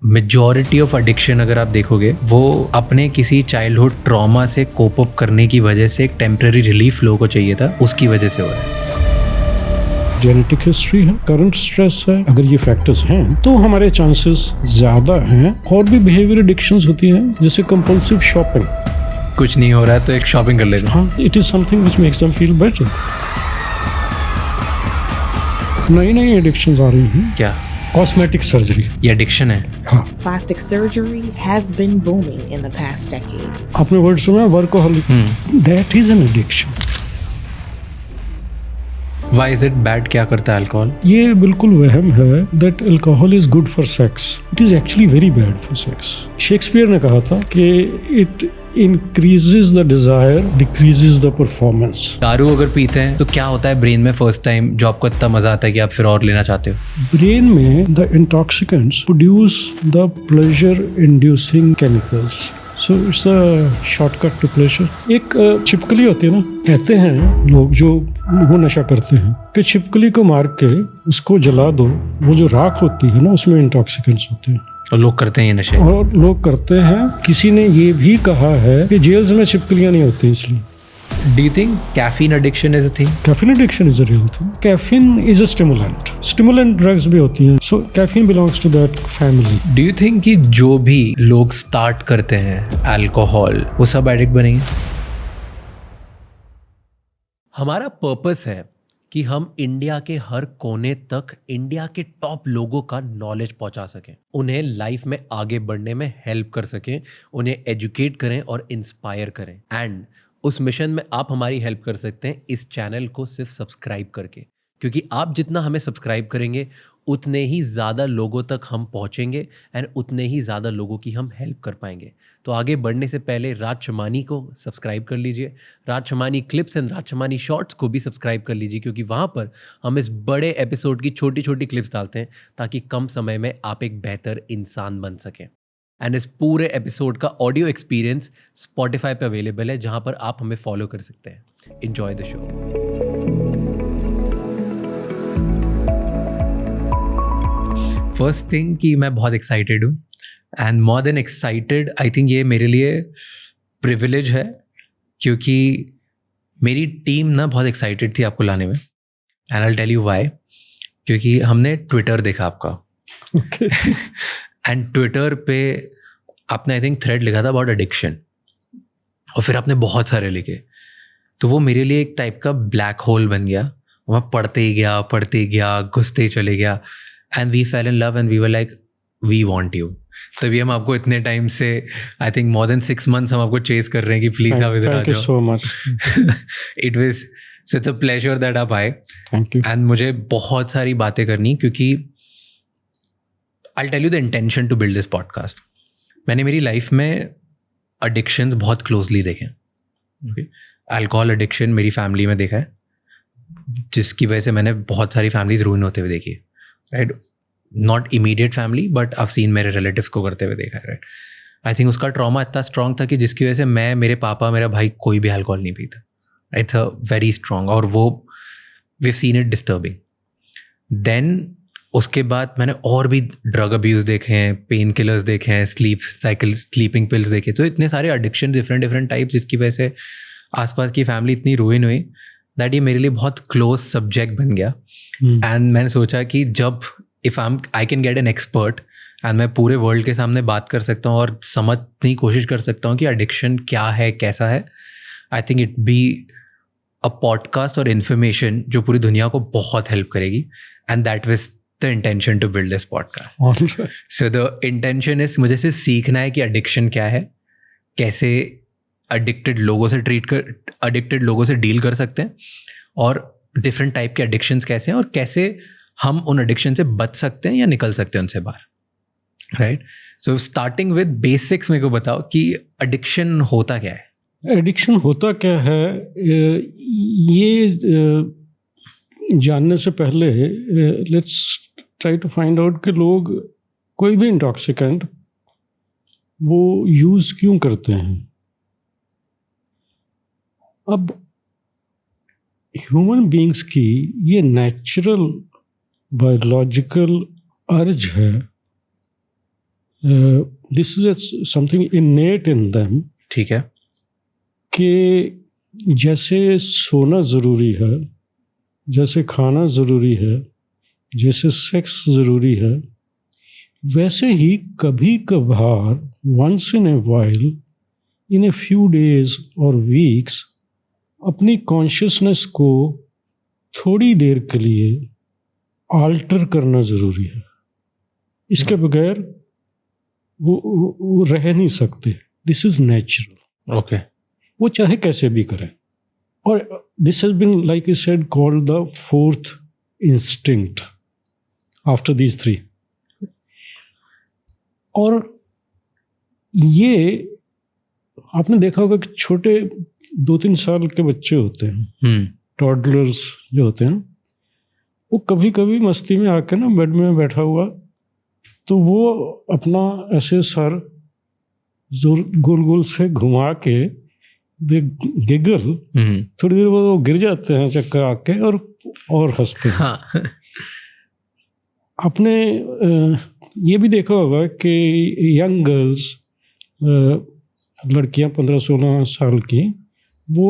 Majority of addiction अगर आप देखोगे वो अपने किसी चाइल्डहुड ट्रॉमा से कोप अप करने की वजह से एक टेम्पररी रिलीफ लोगों को चाहिए था, उसकी वजह से हो रहा है। जेनेटिक हिस्ट्री है, करंट स्ट्रेस है, अगर ये फैक्टर्स हैं तो हमारे चांसेस ज्यादा हैं। और भी बिहेवियर एडिक्शंस होती हैं जैसे कंपल्सिव शॉपिंग। कुछ नहीं हो रहा है तो एक शॉपिंग कर लेना। हाँ, it is something which makes them feel better. नई नई एडिक्शंस आ रही हैं। क्या? कॉस्मेटिक सर्जरी ये एडिक्शन है? हाँ। Plastic surgery has been booming in the past decade. आपने वर्ड सुना workaholic? That is an addiction. Why is it bad? क्या करता है अल्कोहल? ये बिल्कुल वहम है that alcohol is good for sex. It is actually very bad for sex. Shakespeare ने कहा था कि it increases the desire, decreases the performance. दारू अगर पीते हैं तो क्या होता है ब्रेन में फर्स्ट टाइम जो आपको इतना मजा आता है कि आप फिर और लेना चाहते हो? ब्रेन में the intoxicants produce the pleasure inducing chemicals. So it's a shortcut to pleasure. एक छिपकली होती है ना, कहते हैं लोग जो वो नशा करते हैं कि छिपकली को मार के उसको जला दो, वो जो राख होती है ना उसमें इंटॉक्सिकेंट्स होते हैं। और लोग करते हैं ये नशे। और लोग करते हैं। किसी ने ये भी कहा है कि जेल्स में छिपकलियां नहीं होती इसलिए। Do you think caffeine addiction is a thing? Caffeine addiction is a real thing. Caffeine is a stimulant. Stimulant drugs भी होती हैं. So caffeine belongs to that family. Do you think कि जो भी लोग स्टार्ट करते हैं अल्कोहल वो सब एडिक्ट बनेंगे? हमारा पर्पस है कि हम इंडिया के हर कोने तक इंडिया के टॉप लोगों का नॉलेज पहुंचा सकें, उन्हें लाइफ में आगे बढ़ने में हेल्प कर सकें, उन्हें एजुकेट करें और इंस्पायर करें। एंड उस मिशन में आप हमारी हेल्प कर सकते हैं इस चैनल को सिर्फ सब्सक्राइब करके, क्योंकि आप जितना हमें सब्सक्राइब करेंगे उतने ही ज़्यादा लोगों तक हम पहुंचेंगे एंड उतने ही ज़्यादा लोगों की हम हेल्प कर पाएंगे। तो आगे बढ़ने से पहले राज शमानी को सब्सक्राइब कर लीजिए, Raj Shamani clips and Raj Shamani shorts को भी सब्सक्राइब कर लीजिए, क्योंकि वहाँ पर हम इस बड़े एपिसोड की छोटी छोटी क्लिप्स डालते हैं ताकि कम समय में आप एक बेहतर इंसान बन सकें। एंड इस पूरे एपिसोड का ऑडियो एक्सपीरियंस स्पॉटिफाई पे अवेलेबल है, जहाँ पर आप हमें फॉलो कर सकते हैं। Enjoy the show. First thing कि मैं बहुत एक्साइटेड हूँ, and more than excited I think ये मेरे लिए प्रिविलेज है, क्योंकि मेरी टीम ना बहुत एक्साइटेड थी आपको लाने में। And I will tell you why. क्योंकि हमने ट्विटर देखा आपका। Okay. एंड ट्विटर पे आपने आई थिंक थ्रेड लिखा था अबाउट एडिक्शन, और फिर आपने बहुत सारे लिखे, तो वो मेरे लिए एक टाइप का ब्लैक होल बन गया। मैं पढ़ते ही गया, घुसते ही चले गया, and we fell in love and we were like we want you. तभी हम आपको इतने टाइम से, I think more than 6 months हम आपको चेस कर रहे हैं कि प्लीज आप इधर आ जाओ। Thank you so much. It was such a pleasure that आप आए। Thank you. एंड मुझे बहुत सारी बातें करनी, क्योंकि I'll tell you the intention to build this podcast. मैंने मेरी लाइफ में एडिक्शंस बहुत क्लोजली देखे। अल्कोहल एडिक्शन मेरी फैमिली में देखा है, जिसकी वजह से मैंने बहुत सारी फैमिलीज रूइन होते हुए देखी है, right. Not immediate family, but I've seen मेरे रिलेटिव्स को करते हुए देखा है, राइट। आई थिंक उसका ट्रॉमा इतना स्ट्रॉन्ग था कि जिसकी वजह से मैं, मेरे पापा, मेरा भाई कोई भी अल्कोहल नहीं पीता। इट्स अ वेरी स्ट्रॉन्ग, और वो we have seen it disturbing. Then उसके बाद मैंने और भी ड्रग अब्यूज़ देखे हैं, पेन किलर्स देखे हैं, स्लीपिंग पिल्स देखे, तो इतने सारे एडिक्शन डिफरेंट टाइप्स, जिसकी वजह से आसपास की फैमिली इतनी रूइन हुई दैट ये मेरे लिए बहुत क्लोज सब्जेक्ट बन गया। एंड मैंने सोचा कि जब if I can get an expert and मैं पूरे वर्ल्ड के सामने बात कर सकता हूँ और समझने की कोशिश कर सकता हूँ कि एडिक्शन क्या है, कैसा है, I think it be a podcast और इन्फॉर्मेशन जो पूरी दुनिया को बहुत हेल्प करेगी। And that was the intention to build this podcast. All right. So the intention is मुझे सिर्फ सीखना है कि addiction क्या है, कैसे addicted लोगों से डील कर सकते हैं, और different टाइप के addictions कैसे हैं, और कैसे हम उन addiction से बच सकते हैं या निकल सकते हैं उनसे बाहर, right? So starting with basics, मेरे को बताओ कि addiction होता क्या है? Addiction होता क्या है, ये जानने से पहले let's try to find out कि लोग कोई भी इंटॉक्सिकेंट वो यूज़ क्यों करते हैं। अब ह्यूमन बीइंग्स की ये नेचुरल बायोलॉजिकल अर्ज है this is something innate in them ठीक है. कि जैसे सोना ज़रूरी है, जैसे खाना ज़रूरी है, जैसे सेक्स ज़रूरी है, वैसे ही कभी कभार once in a while, in a few days or weeks, अपनी कॉन्शियसनेस को थोड़ी देर के लिए आल्टर करना ज़रूरी है. इसके बगैर वो रह नहीं सकते. This is natural. ओके. वो चाहे कैसे भी करें. और this has been like I said called the fourth instinct after these three. और ये आपने देखा होगा कि छोटे 2-3 साल के बच्चे होते हैं, टॉडलर्स जो होते हैं, वो कभी कभी मस्ती में आके ना बेड में बैठा हुआ तो वो अपना ऐसे सर गोल गोल से घुमा के दे गिगल, थोड़ी देर बाद वो गिर जाते हैं चक्कर आके और हंसते हैं. हाँ. आपने ये भी देखा होगा कि यंग गर्ल्स, लड़कियां 15-16 साल की, वो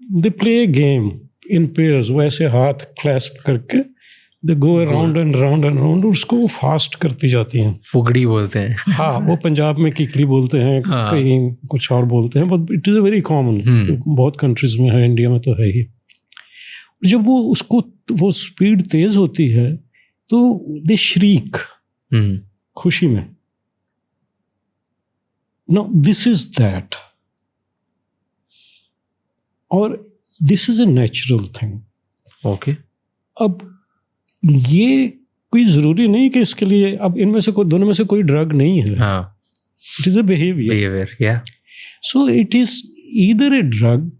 they play game in pairs. वो ऐसे हाथ क्लैस्प करके they go around and round and round, उसको फास्ट करती जाती हैं. फुगड़ी बोलते हैं. हाँ, वो पंजाब में किकली बोलते हैं, कहीं कुछ और बोलते हैं, but it is a very common. बहुत कंट्रीज में है, इंडिया में तो है ही. जब वो स्पीड तेज होती है तो दे श्रीक खुशी में. No, this is that. और this is a natural thing. Okay. अब ये कोई ज़रूरी नहीं कि इसके लिए अब इनमें से दोनों में से कोई ड्रग नहीं है. हाँ. It is a behaviour. Yeah. So it is either a drug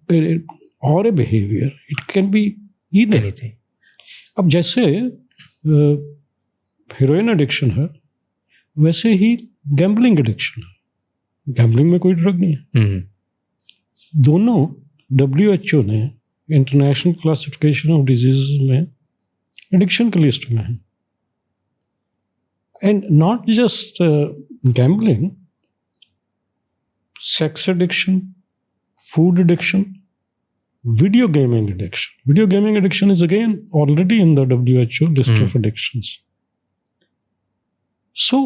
or a behaviour. It can be either. Anything. अब जैसे हेरोइन एडिक्शन है, वैसे ही गैम्बलिंग एडिक्शन है. गैम्बलिंग में कोई ड्रग नहीं है. दोनों WHO ने इंटरनेशनल क्लासिफिकेशन ऑफ डिजीज में एडिक्शन की लिस्ट में है. And not just gambling, sex addiction, food addiction, video gaming addiction. Video gaming addiction is again already in the WHO list of addictions. So,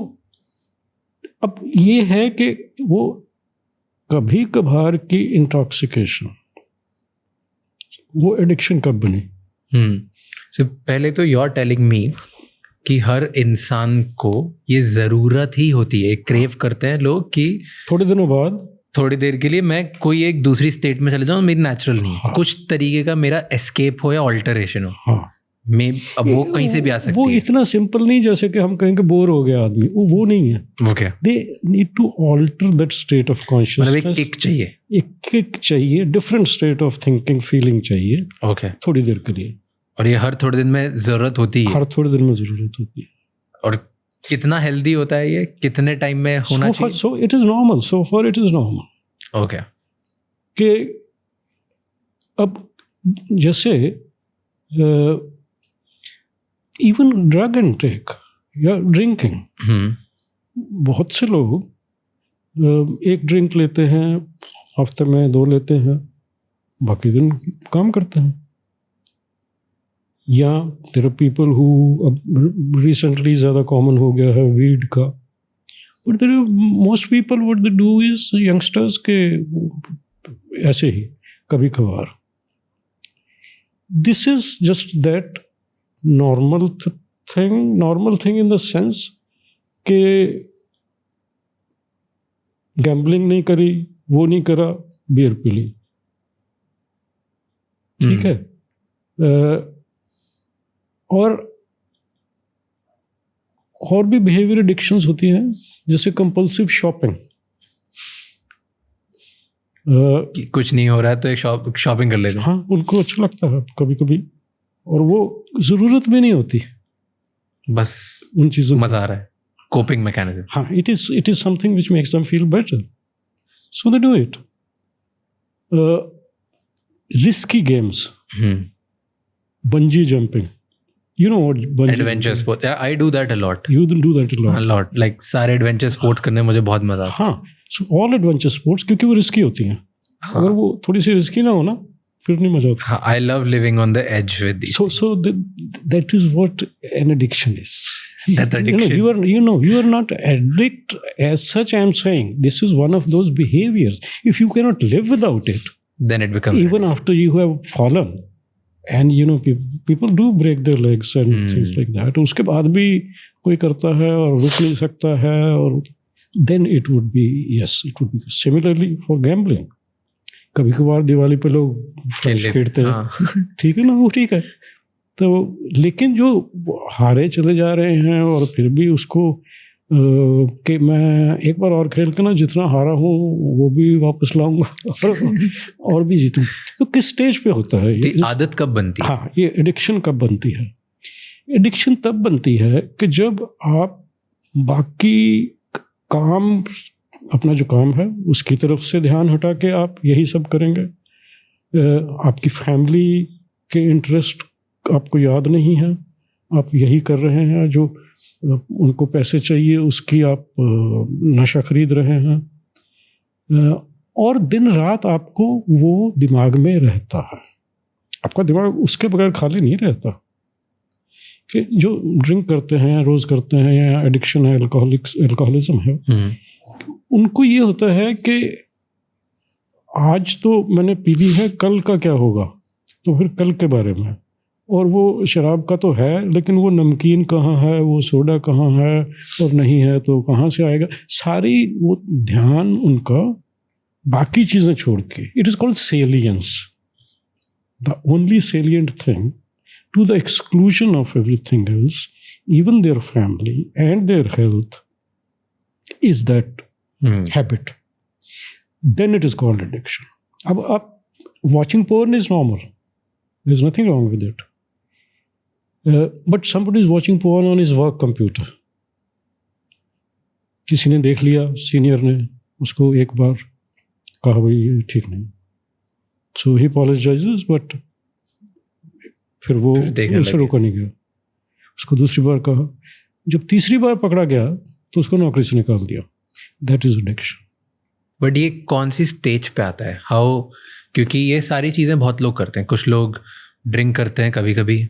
अब ये है कि वो कभी कभार की इंटॉक्सिकेशन, वो एडिक्शन कब बनी? So, पहले तो you're telling me कि हर इंसान को ये ज़रूरत ही होती है, क्रेव करते हैं लोग कि थोड़े दिनों बाद, थोड़ी देर के लिए मैं कोई एक दूसरी स्टेट में चले जाऊँ, मेरी नेचुरल नहीं. हाँ. कुछ तरीके का मेरा एस्केप हो या ऑल्टरेशन हो. हाँ. अब वो कहीं से भी आ सकती वो है. इतना सिंपल नहीं जैसे कि हम कहेंगे बोर हो गया आदमी, वो नहीं है. Okay. They need to alter that state of consciousness. मतलब एक किक चाहिए. एक किक चाहिए, different state of thinking, feeling चाहिए. ओके. थोड़ी देर के लिए. और ये हर थोड़े दिन में ज़रूरत होती है. हर थोड़े दिन में ज़रूरत होती है. और कितना हेल्दी होता है ये, कितने टाइम में होना चाहिए? सो it is normal. So for it is normal. Okay. कि अब जैसे इवन ड्रग इनटेक या ड्रिंकिंग, बहुत से लोग एक ड्रिंक लेते हैं, हफ्ते में 2 लेते हैं, बाकी दिन काम करते हैं. या देयर आर पीपल हु, अब रिसेंटली ज़्यादा कॉमन हो गया है वीड का. But there most people what they do is, youngsters के ऐसे ही कभी कभार. This is just that normal thing in the sense कि गैम्बलिंग नहीं करी, वो नहीं करा, बियर पी ली, ठीक है. और भी बिहेवियर एडिक्शंस होती हैं, जैसे कंपल्सिव शॉपिंग. कुछ नहीं हो रहा है तो एक शॉपिंग कर लेते हैं. हाँ, उनको अच्छा लगता है कभी कभी, और वो ज़रूरत भी नहीं होती, बस उन चीज़ों मज़ा आ रहा है. Coping mechanism. हाँ, it is something which makes them feel better, so they do it. Risky games, bungee jumping, You know what bungee adventure sports, I do that a lot, You will do that a lot. Lot, like सारे adventure sports करने में मुझे बहुत मजा आता हाँ, so all adventure sports क्योंकि वो रिस्की होती हैं. है. अगर वो थोड़ी सी रिस्की ना हो ना, फिर नहीं मजा आता. हाँ, I love living on the edge with these. So that is what an addiction is. That's addiction. You are not addict as such. I am saying this is one of those behaviors. If you cannot live without it, Then it becomes even after you have fallen, and people do break their legs and things like that. उसके बाद भी कोई करता है और रुक नहीं सकता है, और then it would be similarly for gambling. कभी कभार दिवाली पे लोग फ्लैश खेलते हैं, ठीक है ना, वो ठीक है. तो लेकिन जो हारे चले जा रहे हैं और फिर भी उसको कि मैं एक बार और खेल के ना जितना हारा हूँ वो भी वापस लाऊंगा और भी जीतूं, तो किस स्टेज पे होता है ये? आदत कब बनती है? हाँ, ये एडिक्शन कब बनती है? एडिक्शन तब बनती है कि जब आप बाकी काम, अपना जो काम है उसकी तरफ से ध्यान हटा के आप यही सब करेंगे. आपकी फैमिली के इंटरेस्ट आपको याद नहीं है, आप यही कर रहे हैं, जो उनको पैसे चाहिए उसकी आप नशा खरीद रहे हैं, और दिन रात आपको वो दिमाग में रहता है. आपका दिमाग उसके बगैर खाली नहीं रहता. कि जो ड्रिंक करते हैं, रोज़ करते हैं, या एडिक्शन है, अल्कोहलिज्म है, उनको ये होता है कि आज तो मैंने पी ली है, कल का क्या होगा, तो फिर कल के बारे में. और वो शराब का तो है, लेकिन वो नमकीन कहाँ है, वो सोडा कहाँ है, और नहीं है तो कहाँ से आएगा. सारी वो ध्यान उनका बाकी चीज़ें छोड़ के. It is called salience. The only salient thing to the exclusion of everything else, even their family and their health, is that habit. Then it is called addiction. अब आप watching porn is normal. There's nothing wrong with it. But somebody is watching porn on his work computer. किसी ने देख लिया, senior ने उसको एक बार कहा भाई ये ठीक नहीं, so he apologizes, but फिर वो उससे रोका नहीं गया. उसको दूसरी बार कहा, जब तीसरी बार पकड़ा गया तो उसको नौकरी से निकाल दिया. That is addiction. बट ये कौन सी स्टेज पे आता है? हाउ? क्योंकि ये सारी चीज़ें बहुत लोग करते हैं. कुछ लोग ड्रिंक करते हैं कभी कभी,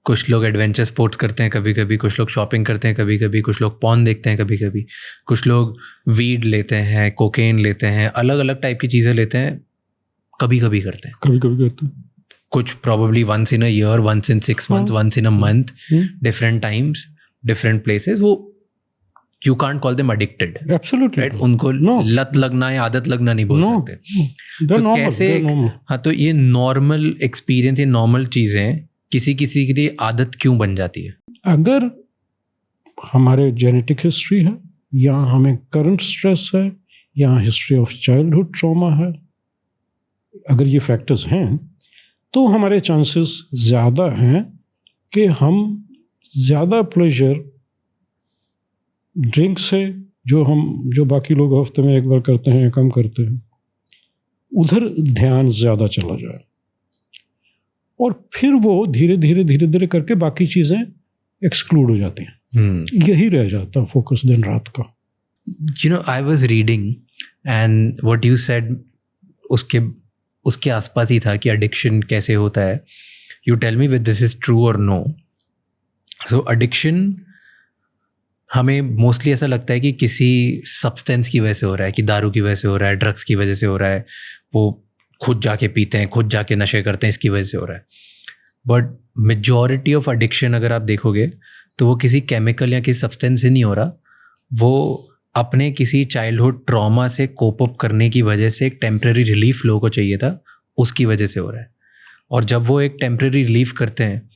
कुछ लोग एडवेंचर स्पोर्ट्स करते हैं कभी कभी, कुछ लोग शॉपिंग करते हैं कभी कभी, कुछ लोग पॉर्न देखते हैं कभी कभी, कुछ लोग वीड लेते हैं, कोकेन लेते हैं, अलग अलग टाइप की चीज़ें लेते हैं, कभी कभी करते हैं, कभी कभी करते हैं. कुछ probably once in a year, once in 6 months, once in a month, different times, different places. वो you can't call them addicted. Absolutely. Right? उनको लत लगना या आदत लगना नहीं बोल सकते. तो normal, कैसे? हाँ, तो ये नॉर्मल एक्सपीरियंस, ये नॉर्मल चीज़ें किसी किसी के लिए आदत क्यों बन जाती है? अगर हमारे जेनेटिक हिस्ट्री है, या हमें करंट स्ट्रेस है, या हिस्ट्री ऑफ चाइल्डहुड ट्रॉमा है, अगर ये फैक्टर्स हैं तो हमारे चांसेस ज़्यादा हैं कि हम ज़्यादा प्लेजर ड्रिंक से, जो बाकी लोग हफ्ते में एक बार करते हैं, कम करते हैं, उधर ध्यान ज़्यादा चला जाए, और फिर वो धीरे धीरे करके बाकी चीज़ें एक्सक्लूड हो जाती हैं. यही रह जाता फोकस दिन रात का. I was reading and what you said उसके आसपास ही था कि एडिक्शन कैसे होता है. You tell me with this is true और नो. सो एडिक्शन हमें मोस्टली ऐसा लगता है कि किसी सब्सटेंस की वजह से हो रहा है, कि दारू की वजह से हो रहा है, ड्रग्स की वजह से हो रहा है, वो खुद जाके पीते हैं, खुद जाके नशे करते हैं, इसकी वजह से हो रहा है. बट मेजॉरिटी ऑफ एडिक्शन अगर आप देखोगे तो वो किसी केमिकल या किसी सब्सटेंस से नहीं हो रहा, वो अपने किसी चाइल्डहुड ट्रॉमा से कोप अप करने की वजह से एक टेम्प्रेरी रिलीफ लोगों को चाहिए था, उसकी वजह से हो रहा है. और जब वो एक टेम्प्रेरी रिलीफ करते हैं,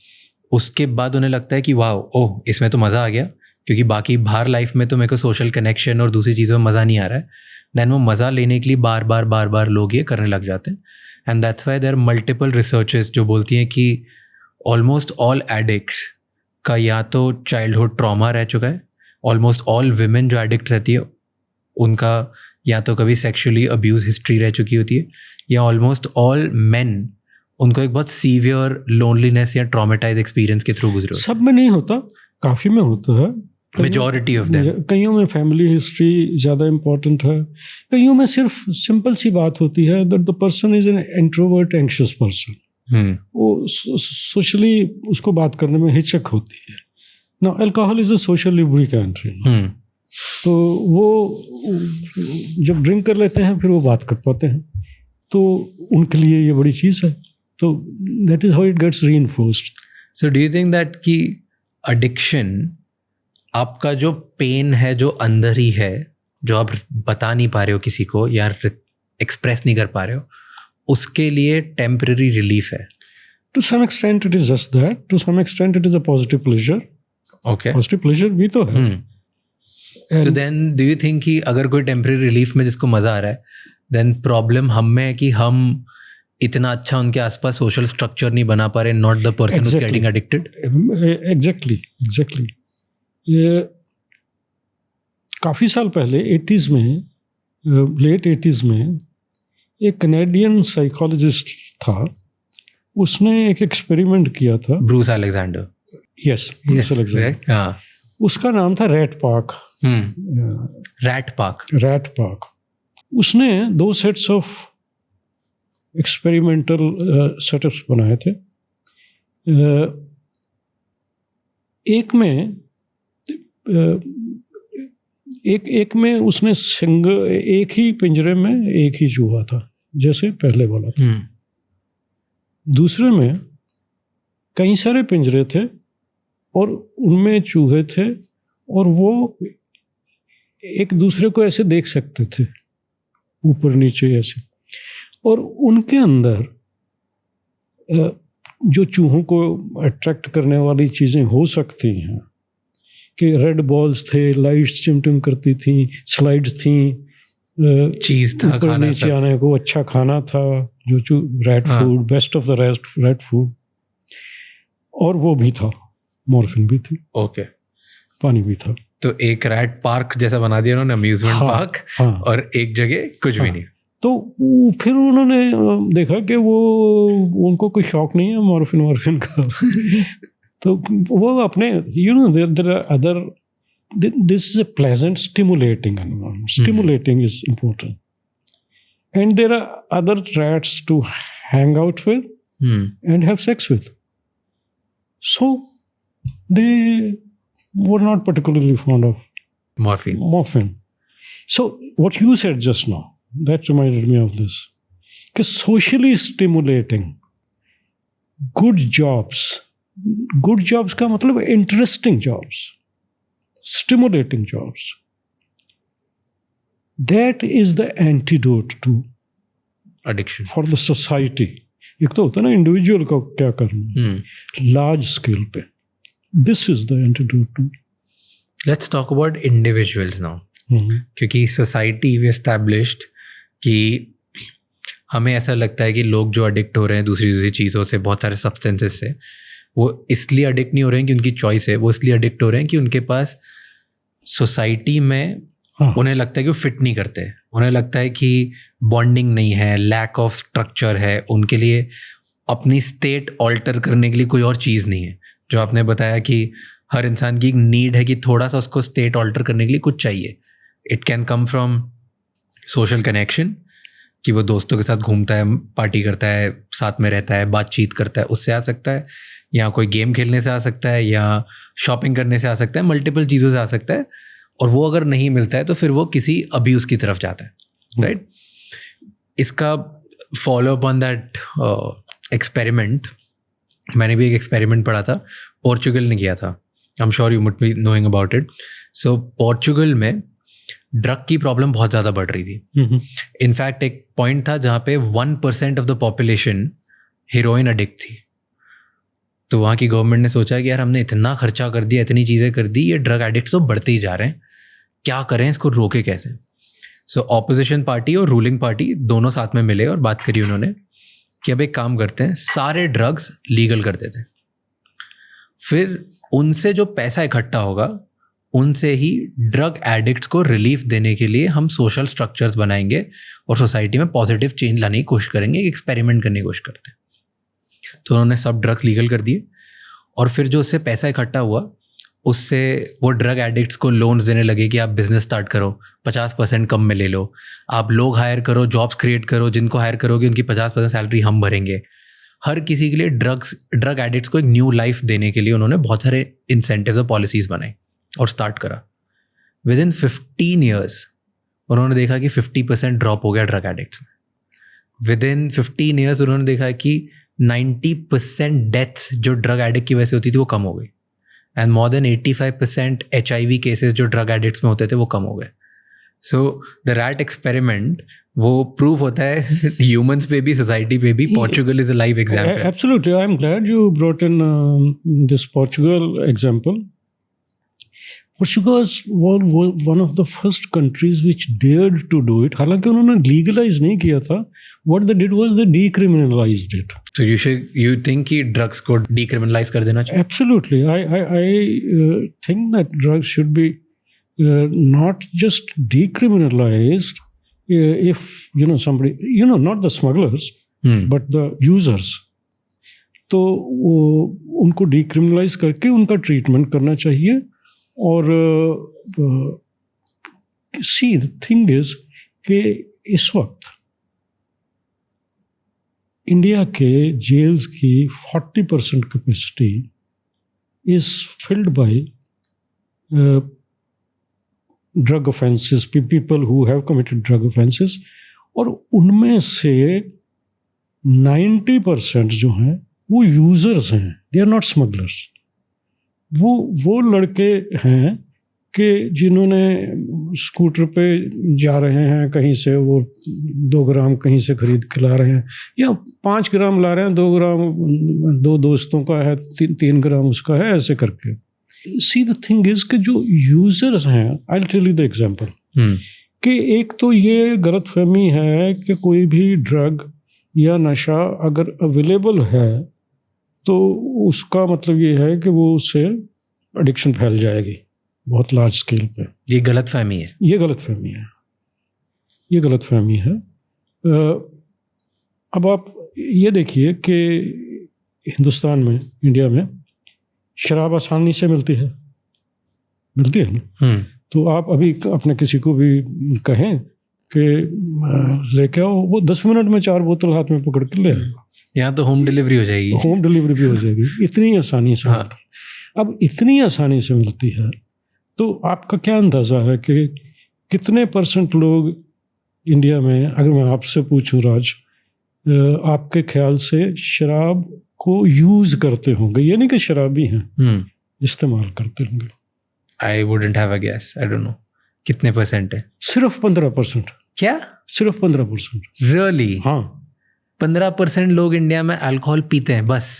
उसके बाद उन्हें लगता है कि वाह, ओह इसमें तो मज़ा आ गया, क्योंकि बाकी बाहर लाइफ में तो मेरे को सोशल कनेक्शन और दूसरी चीज़ों में मज़ा नहीं आ रहा है. दैन वो मज़ा लेने के लिए बार बार लोग ये करने लग जाते हैं. And that's why there are multiple researches जो बोलती हैं कि ऑलमोस्ट ऑल एडिक्ट्स का या तो चाइल्डहुड ट्रॉमा रह चुका है. ऑलमोस्ट ऑल विमेन जो एडिक्ट रहती है उनका या तो कभी सेक्सुअली अब्यूज़ हिस्ट्री रह चुकी होती है, या ऑलमोस्ट ऑल मेन उनको एक बहुत सीवियर लोनलीनेस या ट्रॉमेटाइज एक्सपीरियंस के थ्रू गुजरे। सब में नहीं होता, काफ़ी में होता है। Majority of them. कईयों में फैमिली हिस्ट्री ज़्यादा इम्पोर्टेंट है, कईयों में सिर्फ सिंपल सी बात होती है that the person is an introvert anxious person. वो सोशली उसको बात करने में हिचक होती है। Now alcohol is a social lubricant, तो वो जब ड्रिंक कर लेते हैं फिर वो बात कर पाते हैं, तो उनके लिए ये बड़ी चीज़ है। तो that is how it gets reinforced. So do you think that कि एडिक्शन आपका जो पेन है जो अंदर ही है, जो आप बता नहीं पा रहे हो किसी को या एक्सप्रेस नहीं कर पा रहे हो, उसके लिए टेम्पररी रिलीफ है? To some extent it is just that, to some extent it is a positive pleasure. Okay, positive pleasure भी तो है। तो देन डू यू थिंक कि अगर कोई टेम्पररी रिलीफ में जिसको मजा आ रहा है, देन प्रॉब्लम हम में है कि हम इतना अच्छा उनके आसपास सोशल स्ट्रक्चर नहीं बना पा रहे, not the person who is getting addicted? Exactly. ये काफ़ी साल पहले 80s में, लेट 80s में एक कनेडियन साइकोलॉजिस्ट था, उसने एक एक्सपेरिमेंट किया था। Bruce Alexander. Yes, Bruce Alexander. हाँ, उसका नाम था रैट पार्क। Rat park. उसने 2 सेट्स ऑफ एक्सपेरिमेंटल सेटअप्स बनाए थे। एक में उसने एक ही पिंजरे में एक ही चूहा था, जैसे पहले वाला था। दूसरे में कई सारे पिंजरे थे और उनमें चूहे थे, और वो एक दूसरे को ऐसे देख सकते थे, ऊपर नीचे ऐसे। और उनके अंदर जो चूहों को अट्रैक्ट करने वाली चीज़ें हो सकती हैं, कि रेड बॉल्स थे, लाइट्स चिमटिम करती थी, स्लाइड्स थी, चीज़ था, ऊपर नीचे आने को, अच्छा खाना था, जो red food, best of the red food. और वो भी था, मॉर्फिन भी थी। ओके, पानी भी था। तो एक रैट पार्क जैसा बना दिया उन्होंने, अम्यूजमेंट पार्क। और एक जगह कुछ भी नहीं। तो फिर उन्होंने देखा कि वो उनको कोई शौक नहीं है मॉर्फिन का। तो वो अपने there are other, this is a pleasant stimulating environment. Stimulating is important, and there are other rats to hang out with and have sex with. So they were not particularly fond of morphine. So what you said just now, that reminded me of this. Because socially stimulating good jobs का मतलब interesting jobs, stimulating jobs, that is the antidote to addiction for the society. एक तो होता है ना individual का क्या करना, लार्ज स्केल पे। This is the antidote to. Let's talk about individuals now. क्योंकि सोसाइटी we established कि हमें ऐसा लगता है कि लोग जो अडिक्ट हो रहे हैं दूसरी चीज़ों से, बहुत सारे सब्सटेंसेस से, वो इसलिए अडिक्ट नहीं हो रहे हैं कि उनकी चॉइस है, वो इसलिए अडिक्ट हो रहे हैं कि उनके पास सोसाइटी में उन्हें लगता है कि वो फिट नहीं करते, उन्हें लगता है कि बॉन्डिंग नहीं है, लैक ऑफ स्ट्रक्चर है, उनके लिए अपनी स्टेट ऑल्टर करने के लिए कोई और चीज़ नहीं है। जो आपने बताया कि हर इंसान की एक नीड है कि थोड़ा सा उसको स्टेट ऑल्टर करने के लिए कुछ चाहिए। It can come from social connection, कि वो दोस्तों के साथ घूमता है, पार्टी करता है, साथ में रहता है, बातचीत करता है, उससे आ सकता है, या कोई गेम खेलने से आ सकता है, या शॉपिंग करने से आ सकता है, मल्टीपल चीज़ों से आ सकता है। और वो अगर नहीं मिलता है तो फिर वो किसी अब्यूज की तरफ जाता है, राइट? इसका follow up on that experiment, मैंने भी एक एक्सपेरिमेंट पढ़ा था, पोर्चुगल ने किया था। I am sure you must be knowing about it. So Portugal में ड्रग की प्रॉब्लम बहुत ज़्यादा बढ़ रही थी। इनफैक्ट एक पॉइंट था जहाँ पे 1% of the population heroine addict थी। तो वहाँ की गवर्नमेंट ने सोचा कि यार हमने इतना खर्चा कर दिया, इतनी चीज़ें कर दी, ये ड्रग एडिक्ट्स तो बढ़ते ही जा रहे हैं, क्या करें, इसको रोके कैसे? सो ऑपोजिशन पार्टी और रूलिंग पार्टी दोनों साथ में मिले और बात करी उन्होंने कि अब एक काम करते हैं, सारे ड्रग्स लीगल कर देते हैं, फिर उनसे जो पैसा इकट्ठा होगा उनसे ही ड्रग एडिक्ट्स को रिलीफ देने के लिए हम सोशल स्ट्रक्चर्स बनाएंगे और सोसाइटी में पॉजिटिव चेंज लाने की कोशिश करेंगे, एक्सपेरिमेंट करने की कोशिश करते हैं। तो उन्होंने सब ड्रग्स लीगल कर दिए, और फिर जो उससे पैसा इकट्ठा हुआ उससे वो ड्रग एडिक्ट्स को लोन्स देने लगे कि आप बिजनेस स्टार्ट करो, 50% कम में ले लो, आप लोग हायर करो, जॉब्स क्रिएट करो, जिनको हायर करोगे उनकी 50% सैलरी हम भरेंगे। हर किसी के लिए ड्रग एडिक्ट्स को एक न्यू लाइफ देने के लिए उन्होंने बहुत सारे इंसेंटिव्स और पॉलिसीज़ बनाई और स्टार्ट करा। विद इन 15 ईयर्स उन्होंने देखा कि 50% ड्रॉप हो गया ड्रग एडिक्ट्स में। विद इन 15 ईयर्स उन्होंने देखा कि 90% डेथ्स जो ड्रग एडिक्ट की वजह से होती थी वो कम हो गई, and more than 85% HIV cases जो ड्रग एडिक्ट्स में होते थे वो कम हो गए। सो द रैट एक्सपेरिमेंट वो प्रूव होता है ह्यूमंस पे भी, सोसाइटी पे भी। Portugal is a live example. Absolutely, I am glad you brought in this Portugal example. Portugal was one of the first countries which dared to do it. हालांकि उन्होंने legalize नहीं किया था. What they did was they decriminalized it. So you think कि drugs को decriminalize कर देना चाहिए? Absolutely. I think that drugs should be not just decriminalized if somebody, not the smugglers, but the users. तो उनको decriminalize करके उनका treatment करना चाहिए. और सी द थिंग इज कि इस वक्त इंडिया के जेल्स की 40% capacity is filled by drug offences, people who have committed drug offences, और उनमें से 90% जो हैं वो यूजर्स हैं, दे आर नॉट स्मगलर्स। वो लड़के हैं कि जिन्होंने स्कूटर पे जा रहे हैं कहीं से, वो 2 ग्राम कहीं से खरीद के ला रहे हैं, या 5 ग्राम ला रहे हैं, 2 ग्राम 2 दोस्तों का है, 3 ग्राम उसका है, ऐसे करके। सी द थिंग इज कि जो यूजर्स हैं, I will tell you the example, कि एक तो ये गलतफहमी है कि कोई भी ड्रग या नशा अगर अवेलेबल है तो उसका मतलब ये है कि वो उससे एडिक्शन फैल जाएगी बहुत लार्ज स्केल पे। ये गलतफहमी है। ये गलतफहमी है। अब आप ये देखिए कि हिंदुस्तान में, इंडिया में शराब आसानी से मिलती है ना। तो आप अभी अपने किसी को भी कहें कि लेके आओ, वो 10 मिनट में 4 बोतल हाथ में पकड़ के ले आएगा। यहाँ तो होम डिलीवरी हो जाएगी। होम डिलीवरी भी हो जाएगी, इतनी आसानी से। हाँ। अब इतनी आसानी से मिलती है तो आपका क्या अंदाज़ा है कि कितने % लोग इंडिया में, अगर मैं आपसे पूछूं राज, आपके ख्याल से शराब को यूज करते होंगे? ये नहीं कि शराबी हैं, इस्तेमाल करते होंगे। I wouldn't have a guess, I don't know कितने % है। सिर्फ 15%। क्या? सिर्फ 15%। रियली? हाँ, 15% लोग इंडिया में अल्कोहल पीते हैं बस।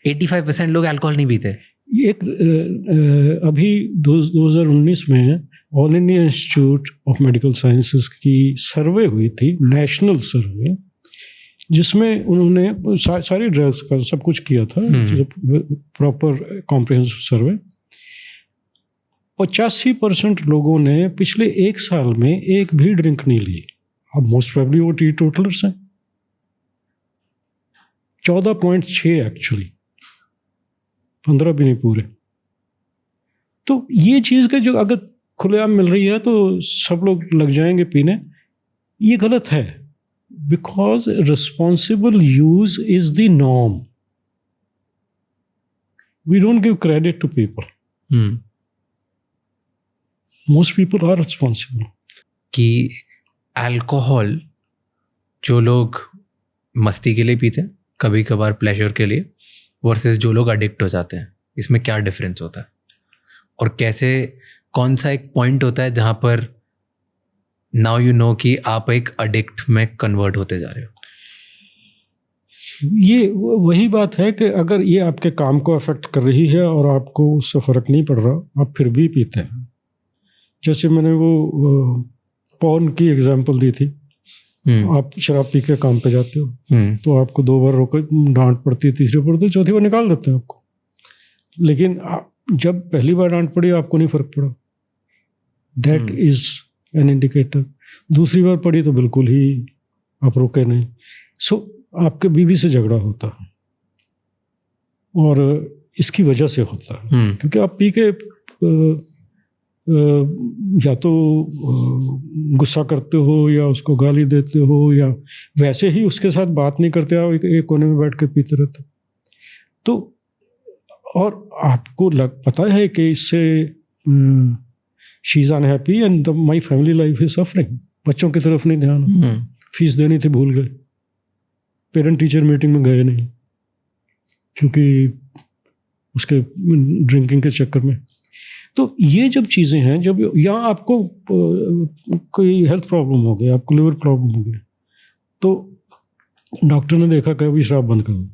85% लोग अल्कोहल नहीं पीते। एक अभी 2019 में all India institute of medical sciences की सर्वे हुई थी, नेशनल सर्वे, जिसमें उन्होंने सारी ड्रग्स का सब कुछ किया था, प्रॉपर कॉम्प्रिहेंसिव सर्वे। 85% लोगों ने पिछले 1 साल में एक भी ड्रिंक नहीं ली। अब मोस्ट प्रोबेबली वो टीटोटलर्स हैं। 14.6 एक्चुअली, 15 भी नहीं पूरे। तो ये चीज़ का जो अगर खुलेआम मिल रही है तो सब लोग लग जाएंगे पीने, ये गलत है। Because responsible use is the norm. We don't give credit to people. Most people are responsible. कि अल्कोहल जो लोग मस्ती के लिए पीते हैं, कभी कभार प्लेजर के लिए, वर्सेस जो लोग एडिक्ट हो जाते हैं, इसमें क्या डिफरेंस होता है? और कैसे, कौन सा एक पॉइंट होता है जहाँ पर नाउ यू नो कि आप एक एडिक्ट में कन्वर्ट होते जा रहे हो? ये वही बात है कि अगर ये आपके काम को अफेक्ट कर रही है और आपको उससे फ़र्क नहीं पड़ रहा, आप फिर भी पीते हैं। जैसे मैंने वो पॉर्न की एग्जांपल दी थी। आप शराब पी के काम पे जाते हो तो आपको 2 बार रोके, डांट पड़ती है, 3री पड़ती है, 4थी बार निकाल देते हैं आपको। लेकिन जब पहली बार डांट पड़ी आपको नहीं फर्क पड़ा, दैट इज एन इंडिकेटर। 2री बार पड़ी तो बिल्कुल ही आप रुके नहीं। सो आपके बीवी से झगड़ा होता है, और इसकी वजह से होता है क्योंकि आप पी के या तो गुस्सा करते हो या उसको गाली देते हो या वैसे ही उसके साथ बात नहीं करते, आप एक कोने में बैठ के पीते रहते तो, और आपको पता है कि इससे she is unhappy and my family life is suffering. बच्चों की तरफ नहीं ध्यान, फीस देनी थी भूल गए, पेरेंट टीचर मीटिंग में गए नहीं क्योंकि उसके ड्रिंकिंग के चक्कर में। तो ये जब चीज़ें हैं, जब या आपको कोई हेल्थ प्रॉब्लम हो गया, आपको लिवर प्रॉब्लम हो गया, तो डॉक्टर ने देखा कि अभी शराब बंद करो,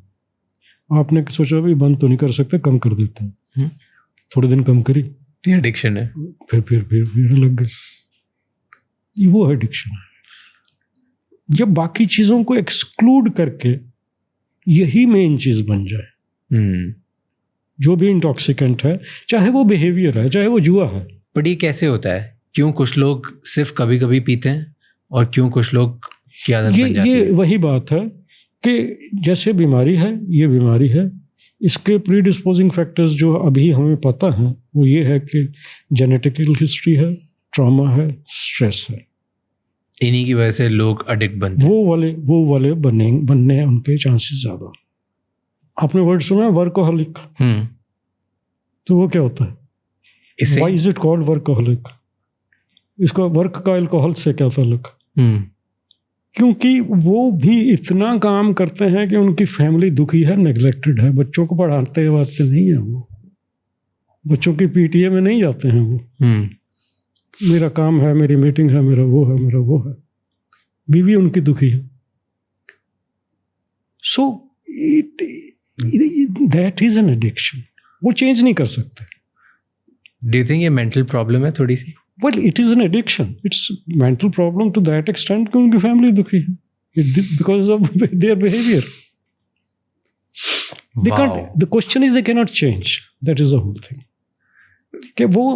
आपने सोचा भी बंद तो नहीं कर सकते, कम कर देते हैं, थोड़े दिन कम करी, एडिक्शन है, फिर लग गए। वो एडिक्शन है जब बाकी चीज़ों को एक्सक्लूड करके यही मेन चीज़ बन जाए। जो भी इंटॉक्सिकेंट है, चाहे वो बिहेवियर है, चाहे वो जुआ है। बट ये कैसे होता है? क्यों कुछ लोग सिर्फ कभी कभी पीते हैं और क्यों कुछ लोग की आदत बन जाती है? ये वही बात है कि जैसे बीमारी है, ये बीमारी है, इसके प्रीडिस्पोजिंग फैक्टर्स जो अभी हमें पता है वो ये है कि जेनेटिकल हिस्ट्री है, ट्रॉमा है, स्ट्रेस है। इन्हीं की वजह से लोग एडिक्ट बनते हैं। वो वाले बनने उनके चांसेस ज़्यादा। आपने वर्ड सुना है वर्कोहलिक? तो वो क्या होता है? Why is it called workaholic? इसका वर्क का अल्कोहल से क्या ताल्लुक? क्योंकि वो भी इतना काम करते हैं कि उनकी फैमिली दुखी है, नेग्लेक्टेड है, बच्चों को पढ़ाते वाते नहीं है, वो बच्चों की पीटीए में नहीं जाते हैं वो। मेरा काम है, मेरी मीटिंग है, मेरा वो है, मेरा वो है, बीवी उनकी दुखी है। सो दैट इज एन एडिक्शन। वो चेंज नहीं कर सकते। डू यू थिंक ये मेंटल प्रॉब्लम है थोड़ी सी? Well, it is an addiction. It's mental problem to that extent कि उनकी फैमिली दुखी है because of their behavior. They can't. The question is they cannot change. That is the whole thing. कि वो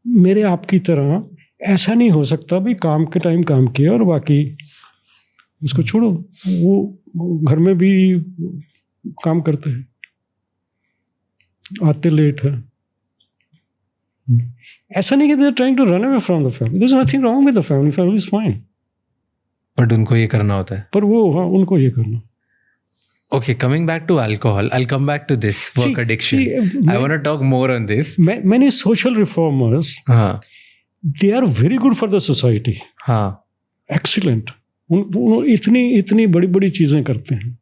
मेरे आपकी तरह ऐसा नहीं हो सकता भी काम के टाइम काम किया और बाकी उसको छोड़ो। वो घर में भी काम करते हैं, आते लेट है। ऐसा नहीं कि they are trying to run away from the family. There's nothing wrong with the family. Family is fine. But उनको ये करना होता है। पर वो हाँ उनको ये करना। Okay, coming back to alcohol, I'll come back to this work addiction. I want to talk more on this. Many social reformers, they are very good for the society. हाँ, excellent. वो इतनी बड़ी चीजें करते हैं.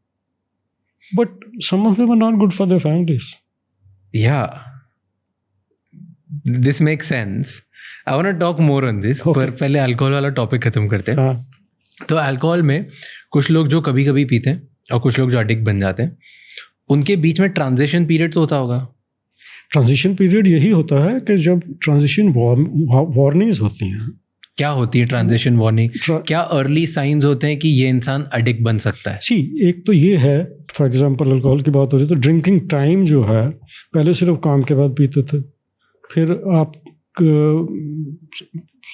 But some of them are not good for their families. Yeah. This makes sense. I want to talk more on this. Okay. पर पहले alcohol वाला टॉपिक खत्म करते हैं। हाँ. तो अल्कोहल में कुछ लोग जो कभी कभी पीते हैं और कुछ लोग जो एडिक्ट बन जाते हैं, उनके बीच में ट्रांजिशन पीरियड तो होता होगा। ट्रांजिशन पीरियड यही होता है कि जब ट्रांजिशन वार्निंग्स होती हैं। क्या होती है ट्रांजिशन वार्निंग? क्या अर्ली साइंस होते हैं कि ये इंसान एडिक्ट बन सकता है? एक तो ये है, फॉर एग्जांपल अल्कोहल की बात हो रही है तो ड्रिंकिंग टाइम जो है, पहले सिर्फ काम के बाद पीते थे, फिर आप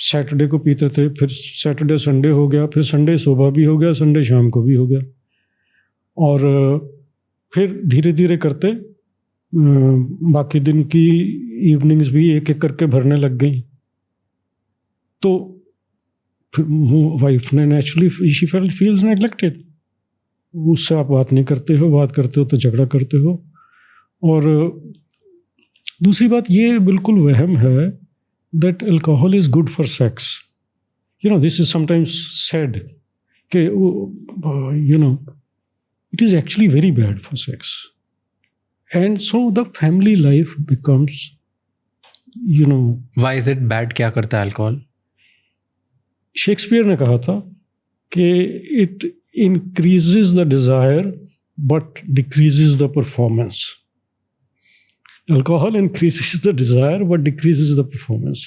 सैटरडे को पीते थे, फिर सैटरडे संडे हो गया, फिर संडे सुबह भी हो गया, संडे शाम को भी हो गया, और फिर धीरे धीरे करते बाकी दिन की इवनिंग्स भी एक एक करके भरने लग गई। तो फिर वाइफ ने नेचुरली शी फील्स नेग्लेक्टेड। उससे आप बात नहीं करते हो, बात करते हो तो झगड़ा करते हो। और दूसरी बात ये बिल्कुल वहम है that alcohol is good for sex. You know, this is sometimes said कि you know, it is actually very bad for sex. And so the family life becomes, you know. Why is it bad? क्या करता है alcohol? Shakespeare ने कहा था कि it increases the desire but decreases the performance. Alcohol increases the desire but decreases the performance.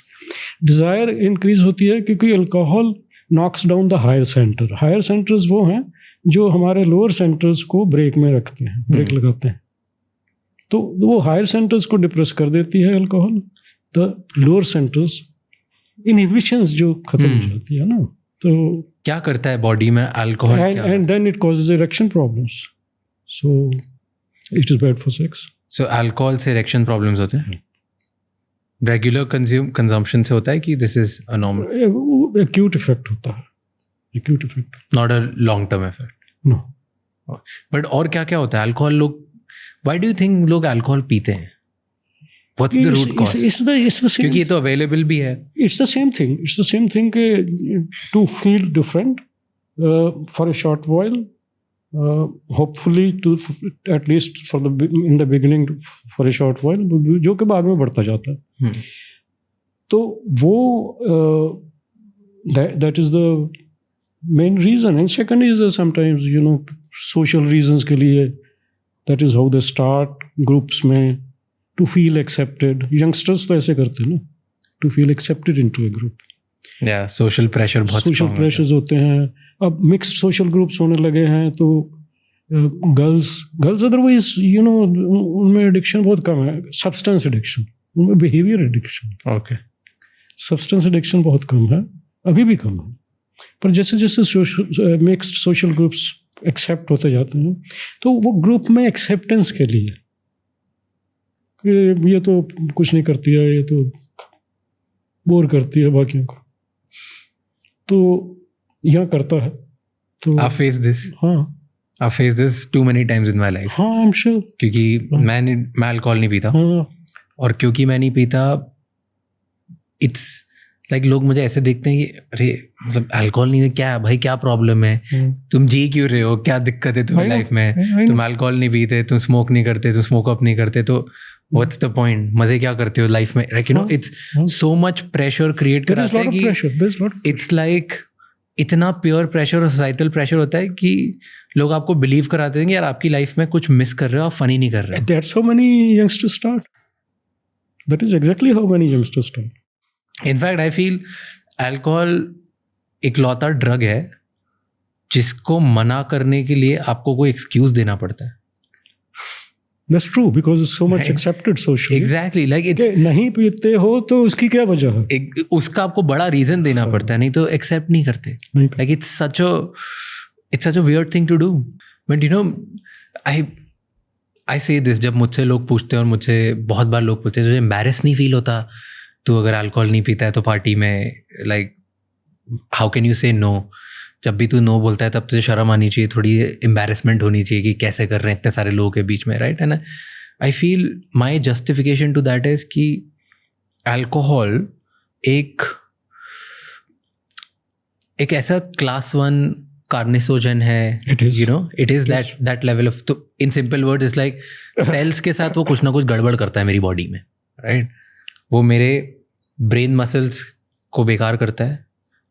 Desire increase होती है क्योंकि alcohol knocks down the higher center. Higher centers वो हैं जो हमारे lower centers को ब्रेक में रखते हैं, ब्रेक लगाते हैं। तो वो higher centers को डिप्रेस कर देती है alcohol. The lower centers inhibitions जो खत्म हो जाती है ना, तो क्या करता है बॉडी में alcohol? and then it causes erection problems. So It is bad for sex. So alcohol से इरेक्शन प्रॉब्लम्स होते हैं? रेगुलर कंजम्पशन से होता है कि this is a normal? Acute effect होता है. Acute effect. Not a long term effect? No. But और क्या क्या होता है अल्कोहल? लोग व्हाई डू यू थिंक लोग अल्कोहल पीते हैं? What's the root cause? It's the same. क्योंकि ये तो अवेलेबल भी है. It's the same thing. It's the same thing to feel different for a short while. Hopefully to at least in the beginning for a short while, जो कि बाद में बढ़ता जाता है. तो वो that is the main reason. And second is sometimes social reasons के लिए, that is how they start groups में, to feel accepted. Youngsters तो ऐसे करते हैं ना, to feel accepted into a group. या सोशल प्रेशर बहुत सोशल प्रेशर्स होते हैं. अब मिक्स्ड सोशल ग्रुप्स होने लगे हैं तो गर्ल्स अदरवाइज उनमें एडिक्शन बहुत कम है. सब्सटेंस एडिक्शन, उनमें behaviour addiction. Okay. Substance addiction बहुत कम है, अभी भी कम है. पर जैसे जैसे मिक्स्ड सोशल ग्रुप्स एक्सेप्ट होते जाते हैं तो वो ग्रुप में एक्सेप्टेंस के लिए कि ये तो कुछ नहीं करती है, ये तो बोर करती है बाकियों को, तो यहाँ करता है. तो I face this. हाँ, I face this too many times in my life. हाँ, I'm sure. क्योंकि मैं अल्कोहल नहीं पीता. हाँ, और क्योंकि मैं नहीं पीता, इट्स लाइक लोग मुझे ऐसे देखते हैं कि अरे मतलब अल्कोहल नहीं है क्या भाई, क्या प्रॉब्लम है, तुम जी क्यों रहे हो, क्या दिक्कत है तुम्हारी लाइफ में, तुम अल्कोहल नहीं पीते, तुम स्मोक नहीं करते, तुम स्मोक अप नहीं करते, तो व्हाट्स द पॉइंट, मजे क्या करते हो लाइफ में. Like it's so much pressure create कराते हैं कि इट्स लाइक इतना प्योर प्रेशर और सोसाइटल प्रेशर होता है कि लोग आपको बिलीव कराते हैं कि यार आपकी लाइफ में कुछ मिस कर रहे हो, आप फनी नहीं कर रहे हो. That's how many youngsters start. That is exactly how many youngsters start. In fact I feel alcohol इकलौता ड्रग है जिसको मना करने के लिए आपको कोई एक्सक्यूज देना पड़ता है. That's true because it's so much accepted socially. Exactly, like it's नहीं पीते हो तो उसकी क्या वजह है? उसका आपको बड़ा रीजन देना पड़ता है, नहीं तो एक्सेप्ट नहीं करते. Like it's such a weird thing to do. But I say this, जब मुझसे लोग पूछते हैं और मुझसे बहुत बार लोग पूछते हैं तुझे एम्बैरेस नहीं फील होता तू अगर अल्कोहल नहीं पीता है तो पार्टी में, लाइक हाउ कैन यू से नो? जब भी तू नो बोलता है तब तुझे शर्म आनी चाहिए, थोड़ी एम्बैरेसमेंट होनी चाहिए कि कैसे कर रहे हैं इतने सारे लोगों के बीच में, right? And I feel my justification to that is कि अल्कोहल एक ऐसा क्लास 1 कार्निसोजन है. It is. It is that level of, तो in simple words it's like cells के साथ वो कुछ ना कुछ गड़बड़ करता है मेरी बॉडी में, राइट? वो मेरे ब्रेन मसल्स को बेकार करता है,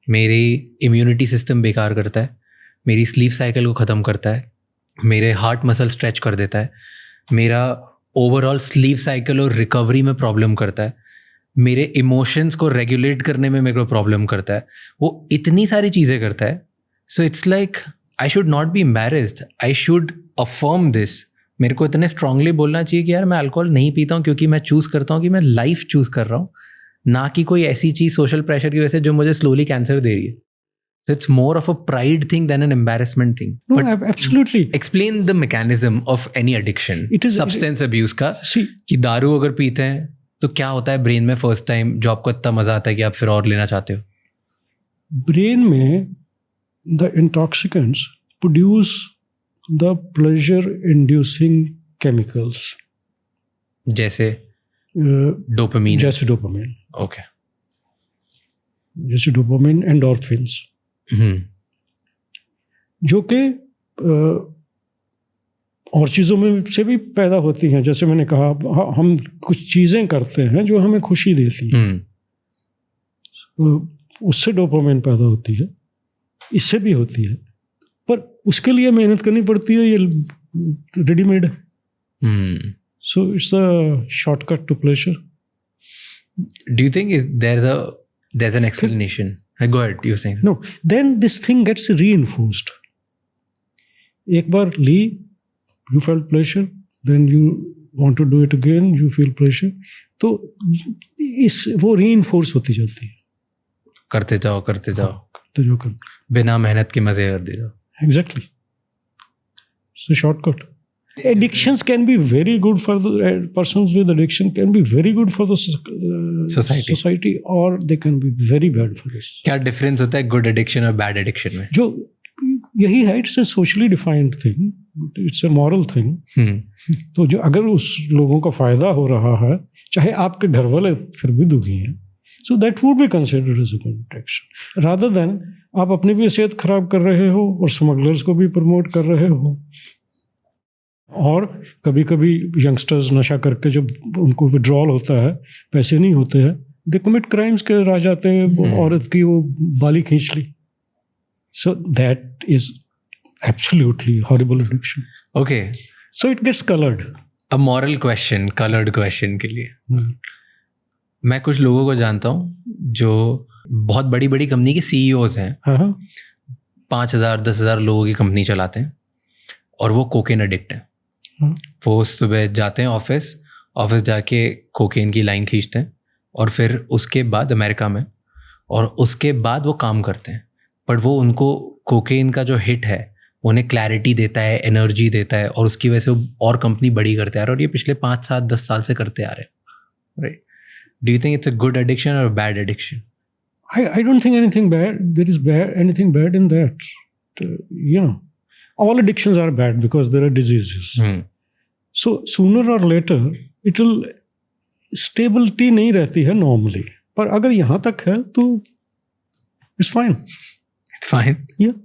मेरी इम्यूनिटी सिस्टम बेकार करता है, मेरी स्लीप साइकिल को ख़त्म करता है, मेरे हार्ट मसल स्ट्रेच कर देता है, मेरा ओवरऑल स्लीप साइकिल और रिकवरी में प्रॉब्लम करता है, मेरे इमोशंस को रेगुलेट करने में मेरे को प्रॉब्लम करता है. वो इतनी सारी चीज़ें करता है. So it's like I should not be embarrassed, I should affirm this. मेरे को इतने स्ट्रांगली बोलना चाहिए कि यार मैं अल्कोहल नहीं पीता हूँ क्योंकि मैं चूज़ करता हूँ कि मैं लाइफ चूज़ कर रहा हूँ, ना कि कोई ऐसी चीज़ सोशल प्रेशर की वजह से जो मुझे स्लोली कैंसर दे रही है. So it's more of a pride thing than an embarrassment thing. No, absolutely. Explain the mechanism of any addiction. It is substance abuse का. See, कि दारू अगर पीते हैं तो क्या होता है ब्रेन में फर्स्ट टाइम जो आपको इतना मजा आता है कि आप फिर और लेना चाहते हो? ब्रेन में the intoxicants produce the pleasure inducing chemicals. जैसे डोपामीन. जैसे डोपामीन. ओके. जैसे डोपामीन, एंडोर्फिन्स, जो कि और चीज़ों में से भी पैदा होती हैं. जैसे मैंने कहा हम कुछ चीज़ें करते हैं जो हमें खुशी देती हैं, उससे डोपामीन पैदा होती है, इससे भी होती है, पर उसके लिए मेहनत करनी पड़ती है. ये रेडीमेड है. So it's a shortcut to pleasure. Do you think there's an explanation? Go ahead, you were saying. No, then this thing gets reinforced. एक बार ली, you felt pleasure, then you want to do it again, you feel pleasure. तो वो reinforce होती जाती है. करते जाओ करते जाओ, बिना मेहनत के मजे कर दे जाओ. Exactly. It's a shortcut. Addictions can be very good for the persons with addiction can be very good for the society or they can be very bad for us. क्या डिफरेंस होता है गुड एडिक्शन और bad addiction में? जो यही है, it's a socially defined thing, it's a moral thing. तो जो अगर उस लोगों का फायदा हो रहा है, चाहे आपके घर वाले फिर भी दुखी हैं, so that would be considered as a good addiction, rather than आप अपनी भी सेहत खराब कर रहे हो और स्मगलर्स को भी प्रमोट कर रहे हो. और कभी कभी यंगस्टर्स नशा करके जब उनको विड्रॉल होता है, पैसे नहीं होते हैं, दे कमिट क्राइम्स के आ जाते हैं, औरत की वो बाली खींच ली. So that is absolutely horrible addiction. Okay, so it gets coloured. A moral question, coloured question के लिए मैं कुछ लोगों को जानता हूँ जो बहुत बड़ी बड़ी कंपनी के CEOs हैं. 5,000 10,000 लोगों की कंपनी चलाते हैं और वो कोकेन एडिक्ट हैं. वो सुबह जाते हैं ऑफिस जाके कोकेन की लाइन खींचते हैं और फिर उसके बाद अमेरिका में, और उसके बाद वो काम करते हैं. बट वो उनको कोकेन का जो हिट है उन्हें क्लैरिटी देता है, एनर्जी देता है, और उसकी वजह से वो और कंपनी बड़ी करते आ रहे हैं, और ये पिछले 5 7 10 साल से करते आ रहे हैं. Right? Do you think it's a good addiction और bad addiction? I don't think anything bad. There is anything bad in that. All addictions are bad because there are diseases. So sooner or later, it will stability नहीं रहती है normally. पर अगर यहाँ तक है तो it's fine. It's fine. Yeah.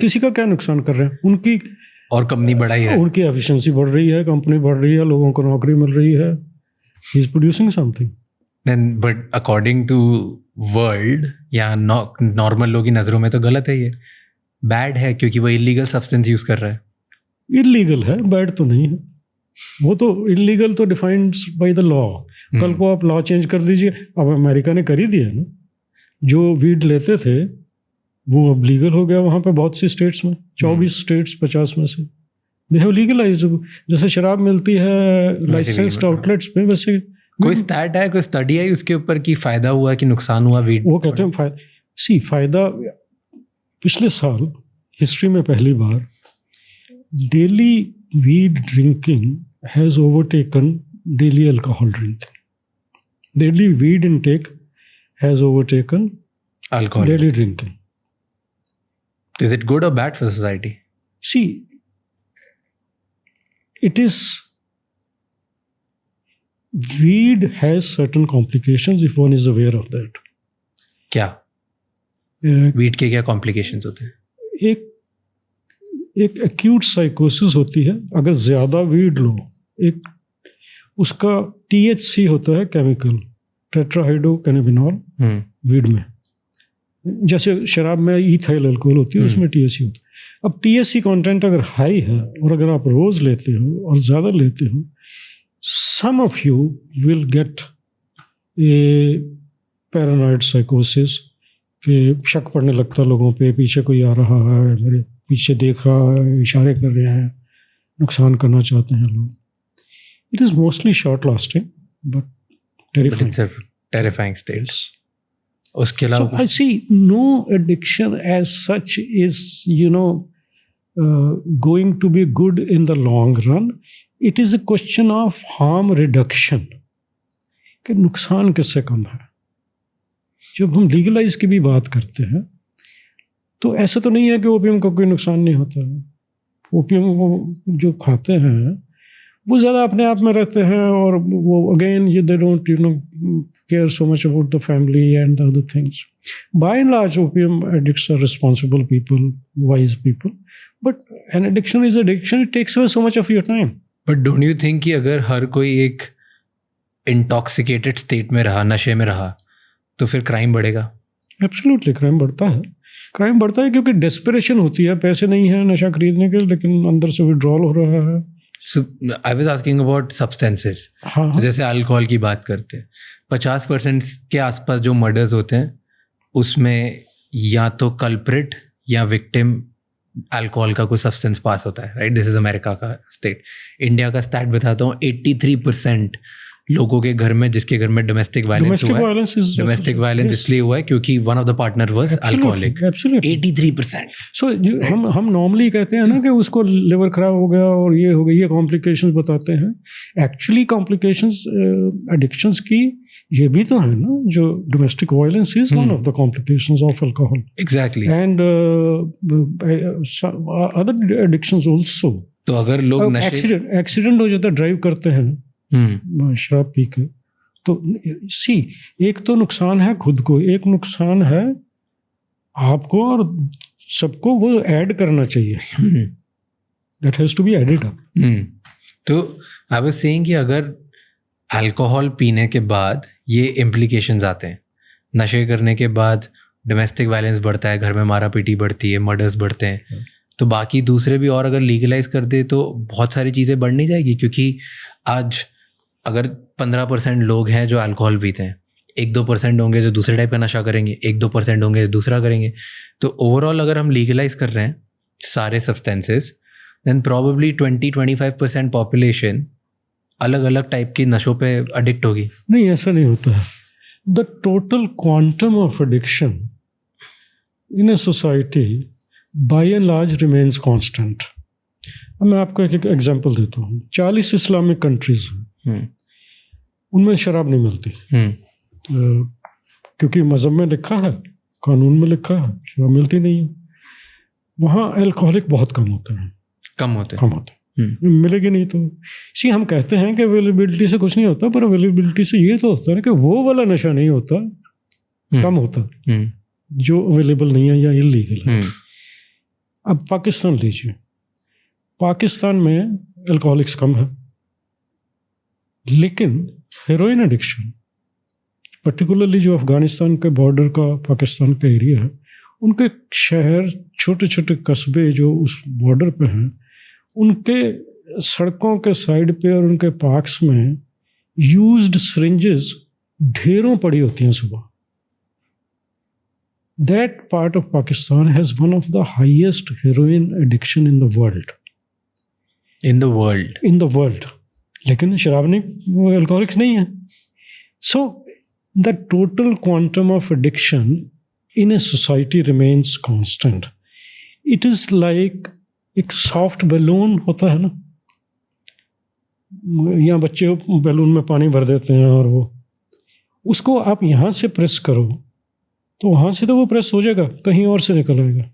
किसी का क्या नुकसान कर रहे हैं? उनकी और कंपनी बढ़ाई है, उनकी एफिशिएंसी बढ़ रही है, कंपनी बढ़ रही है, लोगों को नौकरी मिल रही है. He is producing something. Then, but according to world या नॉर्मल लोगों की नज़रों में तो गलत है, ये बैड है क्योंकि वो इलीगल सब्सटेंस यूज़ कर रहा है. इलीगल है, बैड तो नहीं है. वो तो इलीगल तो डिफाइंड बाय द लॉ. कल को आप लॉ चेंज कर दीजिए. अब अमेरिका ने कर ही दिया ना, जो वीड लेते थे वो अब लीगल हो गया वहाँ पे बहुत सी स्टेट्स में. 24 स्टेट्स 50 में से दे हैव लीगलाइज्ड. जैसे शराब मिलती है लाइसेंस्ड आउटलेट्स पे, वैसे कोई स्टैट है, कोई स्टडी है उसके ऊपर कि फ़ायदा हुआ कि नुकसान हुआ वीड? वो कहते हैं फ़ायदा. पिछले साल हिस्ट्री में पहली बार daily weed drinking has overtaken daily alcohol drinking. Daily weed intake has overtaken alcohol daily drinking. Is it good or bad for society? See, it is. Weed has certain complications if one is aware of that. क्या weed के क्या complications होते हैं? एक acute साइकोसिस होती है अगर ज़्यादा वीड लो. एक उसका THC होता है केमिकल, टेट्राहाइड्रोकैनाबिनॉल, वीड में. जैसे शराब में इथाइल अल्कोहल होती है, उसमें THC होता है. अब THC कंटेंट अगर हाई है और अगर आप रोज़ लेते हो और ज़्यादा लेते हो, some of you will get a paranoid psychosis कि शक पड़ने लगता लोगों पे, पीछे कोई आ रहा है, मेरे पीछे देख रहा है, इशारे कर रहे हैं, नुकसान करना चाहते हैं लोग. It is mostly short lasting but terrifying. But it's a terrifying state. Yes. उसके अलावा so I see no addiction as such is going to be good in the long run. It is a question of harm reduction. कि नुकसान किससे कम है. जब हम legalise की भी बात करते हैं तो ऐसा तो नहीं है कि ओपियम का कोई नुकसान नहीं होता है. ओपियम वो जो खाते हैं वो ज़्यादा अपने आप में रहते हैं और वो अगेन ये they don't care so much about the family and the other things. By and large, opium addicts are responsible people, wise people. But an addiction is addiction. It takes away so much of your time. But don't you think कि अगर हर कोई एक intoxicated state में रहा, नशे में रहा, तो फिर क्राइम बढ़ेगा? Absolutely, क्राइम बढ़ता है. क्राइम बढ़ता है क्योंकि डेस्परेशन होती है, पैसे नहीं है नशा खरीदने के, लेकिन अंदर से विड्रॉल हो रहा है. So I was asking about substances. हाँ. तो जैसे अल्कोहल की बात करते हैं, 50% के आसपास जो मर्डर्स होते हैं उसमें या तो कल्प्रिट या विक्टिम अल्कोहल का कोई सब्सटेंस पास होता है. राइट? दिस इज अमेरिका का स्टेट. इंडिया का स्टैट बताता हूँ, 83% लोगों के घर में, जिसके घर में डोमेस्टिक वायलेंस हुआ है, डोमेस्टिक वायलेंस इसलिए हुआ है क्योंकि one of the partner was alcoholic. 83%। सो हम नॉर्मली कहते हैं ना कि उसको लिवर खराब हो गया और ये हो गया, ये कॉम्प्लिकेशंस बताते हैं। एक्चुअली कॉम्प्लिकेशंस एडिक्शंस की ये भी तो है ना, जो domestic violence is one of the complications of alcohol. Exactly. And other addictions also. तो अगर लोग नशे, एक्सीडेंट हो जाता है, ड्राइव करते हैं शराब पी के, तो सी एक तो नुकसान है खुद को, एक नुकसान है आपको, और सबको वो ऐड करना चाहिए। That has to be added up. तो आई वाज सेइंग कि अगर अल्कोहल पीने के बाद ये इम्प्लीकेशंस आते हैं, नशे करने के बाद डोमेस्टिक वायलेंस बढ़ता है, घर में मारा पीटी बढ़ती है, मर्डर्स बढ़ते हैं, तो बाकी दूसरे भी, और अगर लीगलाइज कर दे तो बहुत सारी चीज़ें बढ़ नहीं जाएगी। क्योंकि आज अगर 15% लोग हैं जो अल्कोहल पीते हैं, 1-2% होंगे जो दूसरे टाइप का नशा करेंगे, 1-2% होंगे जो दूसरा करेंगे, तो ओवरऑल अगर हम लीगलाइज कर रहे हैं सारे सब्सटेंसेस, देन प्रॉबेबली 20-25% पॉपुलेशन अलग अलग टाइप की नशों पे एडिक्ट होगी। नहीं, ऐसा नहीं होता है। The total quantum of addiction in a society bye and large remains constant. अब मैं आपको एक एग्जांपल देता हूँ। 40 इस्लामिक कंट्रीज हैं, उनमें शराब नहीं मिलती, क्योंकि मज़हब में लिखा है, कानून में लिखा है, शराब मिलती नहीं है। वहाँ अल्कोहलिक बहुत कम होते हैं, कम होते मिलेगी नहीं। तो सी हम कहते हैं कि अवेलेबिलिटी से कुछ नहीं होता, पर अवेलेबिलिटी से ये तो होता है कि वो वाला नशा नहीं होता, कम होता, जो अवेलेबल नहीं है या इलीगल है। अब पाकिस्तान लीजिए, पाकिस्तान में अल्कोहलिक्स कम है, लेकिन हेरोइन एडिक्शन, पर्टिकुलरली जो अफ़गानिस्तान के बॉर्डर का पाकिस्तान का एरिया है, उनके शहर, छोटे छोटे कस्बे जो उस बॉर्डर पे हैं, उनके सड़कों के साइड पे और उनके पार्क्स में यूज्ड सिरिंजेस ढेरों पड़ी होती हैं सुबह। That part of Pakistan has one of the highest heroin addiction in the world. In the world. In the world. लेकिन शराब नहीं, वो अल्कोहलिक्स नहीं है। So the total quantum of addiction in a society remains constant. It is like एक soft balloon होता है ना, यहाँ बच्चे बैलून में पानी भर देते हैं और वो, उसको आप यहाँ से प्रेस करो तो वहाँ से तो वो प्रेस हो जाएगा, कहीं और से निकल आएगा।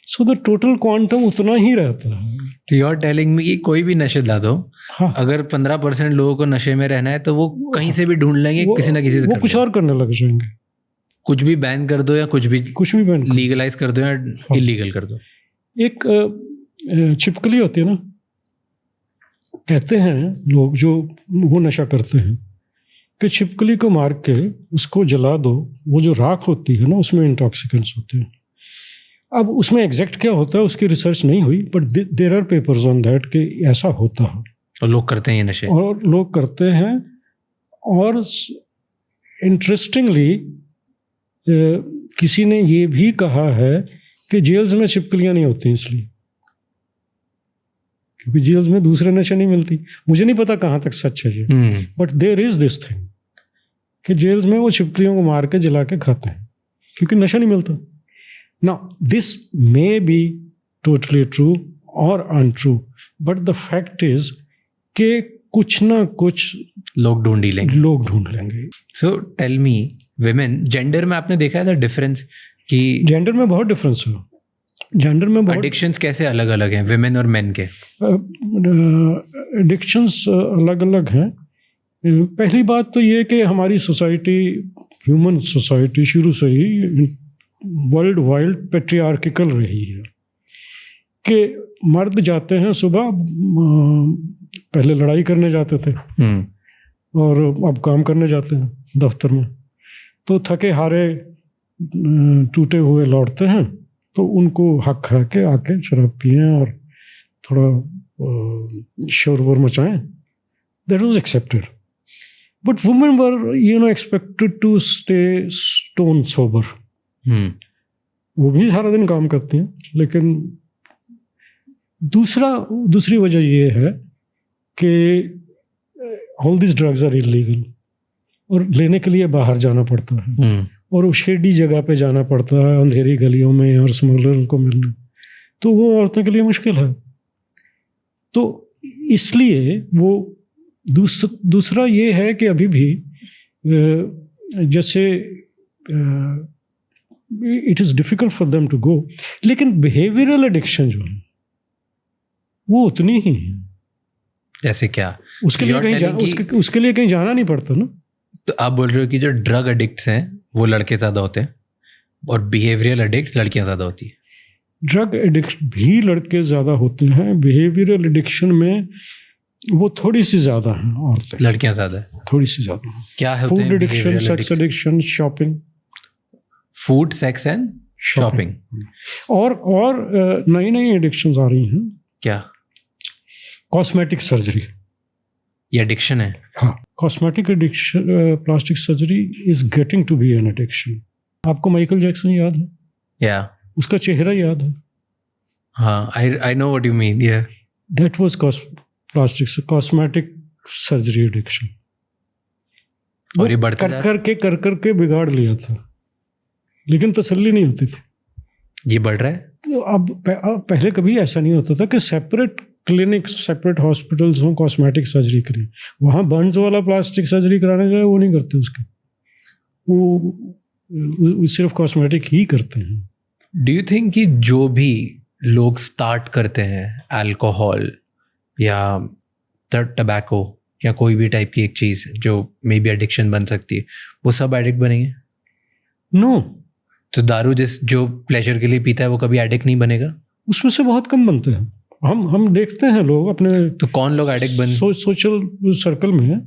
सो द टोटल क्वांटम उतना ही रहता है। तो यू आर टेलिंग मी कि कोई भी नशे ला दो, हाँ, अगर 15% लोगों को नशे में रहना है तो वो कहीं से भी ढूंढ लेंगे, किसी ना किसी से वो कुछ और करने लग जाएंगे। कुछ भी बैन कर दो या कुछ भी बैन, लीगलाइज कर दो या इलीगल कर दो। एक छिपकली होती है ना, कहते हैं लोग जो वो नशा करते हैं कि छिपकली को मार के उसको जला दो, वो जो राख होती है ना उसमें इंटॉक्सिकेंट्स होते हैं। अब उसमें एग्जैक्ट क्या होता है उसकी रिसर्च नहीं हुई, but there are papers on that कि ऐसा होता है और लोग करते हैं ये नशे, और लोग करते हैं। और इंटरेस्टिंगली किसी ने ये भी कहा है कि जेल्स में छिपकलियाँ नहीं होती इसलिए क्योंकि जेल्स में दूसरे नशे नहीं मिलती। मुझे नहीं पता कहाँ तक सच है ये, but there is this thing कि जेल्स में वो छिपकलियों को मार के जला के खाते हैं क्योंकि नशा नहीं मिलता। Now this may be totally true और untrue, but the fact is कि कुछ ना कुछ लोग ढूंढ लेंगे। So tell me, women, gender में आपने देखा है द डिफरेंस कि जेंडर में बहुत डिफरेंस है। जेंडर में बहुत एडिक्शंस कैसे अलग अलग हैं विमेन और मेन के? एडिक्शंस अलग अलग हैं। पहली बात तो ये कि हमारी सोसाइटी, ह्यूमन सोसाइटी शुरू से ही वर्ल्ड वाइड पेट्रियार्किकल रही है कि मर्द जाते हैं सुबह, पहले लड़ाई करने जाते थे और अब काम करने जाते हैं दफ्तर में, तो थके हारे टूटे हुए लौटते हैं, तो उनको हक है कि आके शराब पिएं और थोड़ा शोर वोर मचाएं। That was accepted, but women were expected to stay stone sober. वो भी सारा दिन काम करती हैं, लेकिन दूसरी वजह ये है कि all this drugs are illegal, और लेने के लिए बाहर जाना पड़ता है और वो शेडी जगह पे जाना पड़ता है, अंधेरी गलियों में, और स्मगलर को मिलना, तो वो औरतों के लिए मुश्किल है। तो इसलिए वो दूसरा ये है कि अभी भी जैसे it is difficult for them to go, लेकिन बिहेवियरल एडिक्शन जो है वो उतनी ही है। जैसे क्या? उसके लिए उसके लिए कहीं जाना नहीं पड़ता ना। तो आप बोल रहे हो कि जो ड्रग एडिक्ट्स हैं वो लड़के ज़्यादा होते हैं और बिहेवियरल एडिक्ट लड़कियां ज़्यादा होती है। ड्रग एडिक्ट भी लड़के ज़्यादा होते हैं, बिहेवियरल एडिक्शन में वो थोड़ी सी ज़्यादा हैं, औरतें लड़कियां ज़्यादा है, थोड़ी सी ज़्यादा। क्या होते हैं? Food addiction, sex addiction, shopping, food, sex and shopping, और नई नई एडिक्शंस आ रही हैं। क्या? कॉस्मेटिक सर्जरी, ये एडिक्शन है? हाँ, cosmetic addiction, plastic surgery is getting to be an addiction. आपको माइकल जैक्सन याद है? या उसका चेहरा याद है? हाँ, I know what you mean. Yeah that was cosmetic surgery addiction. और ये बढ़ता कर करके बिगाड़ लिया था, लेकिन तसल्ली नहीं होती थी। ये बढ़ रहा है तो अब पहले कभी ऐसा नहीं होता था कि सेपरेट क्लिनिक, सेपरेट हॉस्पिटल्स हों कॉस्मेटिक सर्जरी के लिए। वहाँ बर्न्स वाला प्लास्टिक सर्जरी कराने जाए वो नहीं करते, उसके वो सिर्फ कॉस्मेटिक ही करते हैं। डू यू थिंक कि जो भी लोग स्टार्ट करते हैं अल्कोहल या टबैको या कोई भी टाइप की एक चीज़ जो मे बी एडिक्शन बन सकती है, वो सब एडिक्ट बनेंगे? नो। तो दारू जो प्लेजर के लिए पीता है वो कभी एडिक्ट नहीं बनेगा? उसमें से बहुत कम बनते हैं। हम देखते हैं लोग अपने, तो कौन लोग एडिक्ट बन सोशल सर्कल में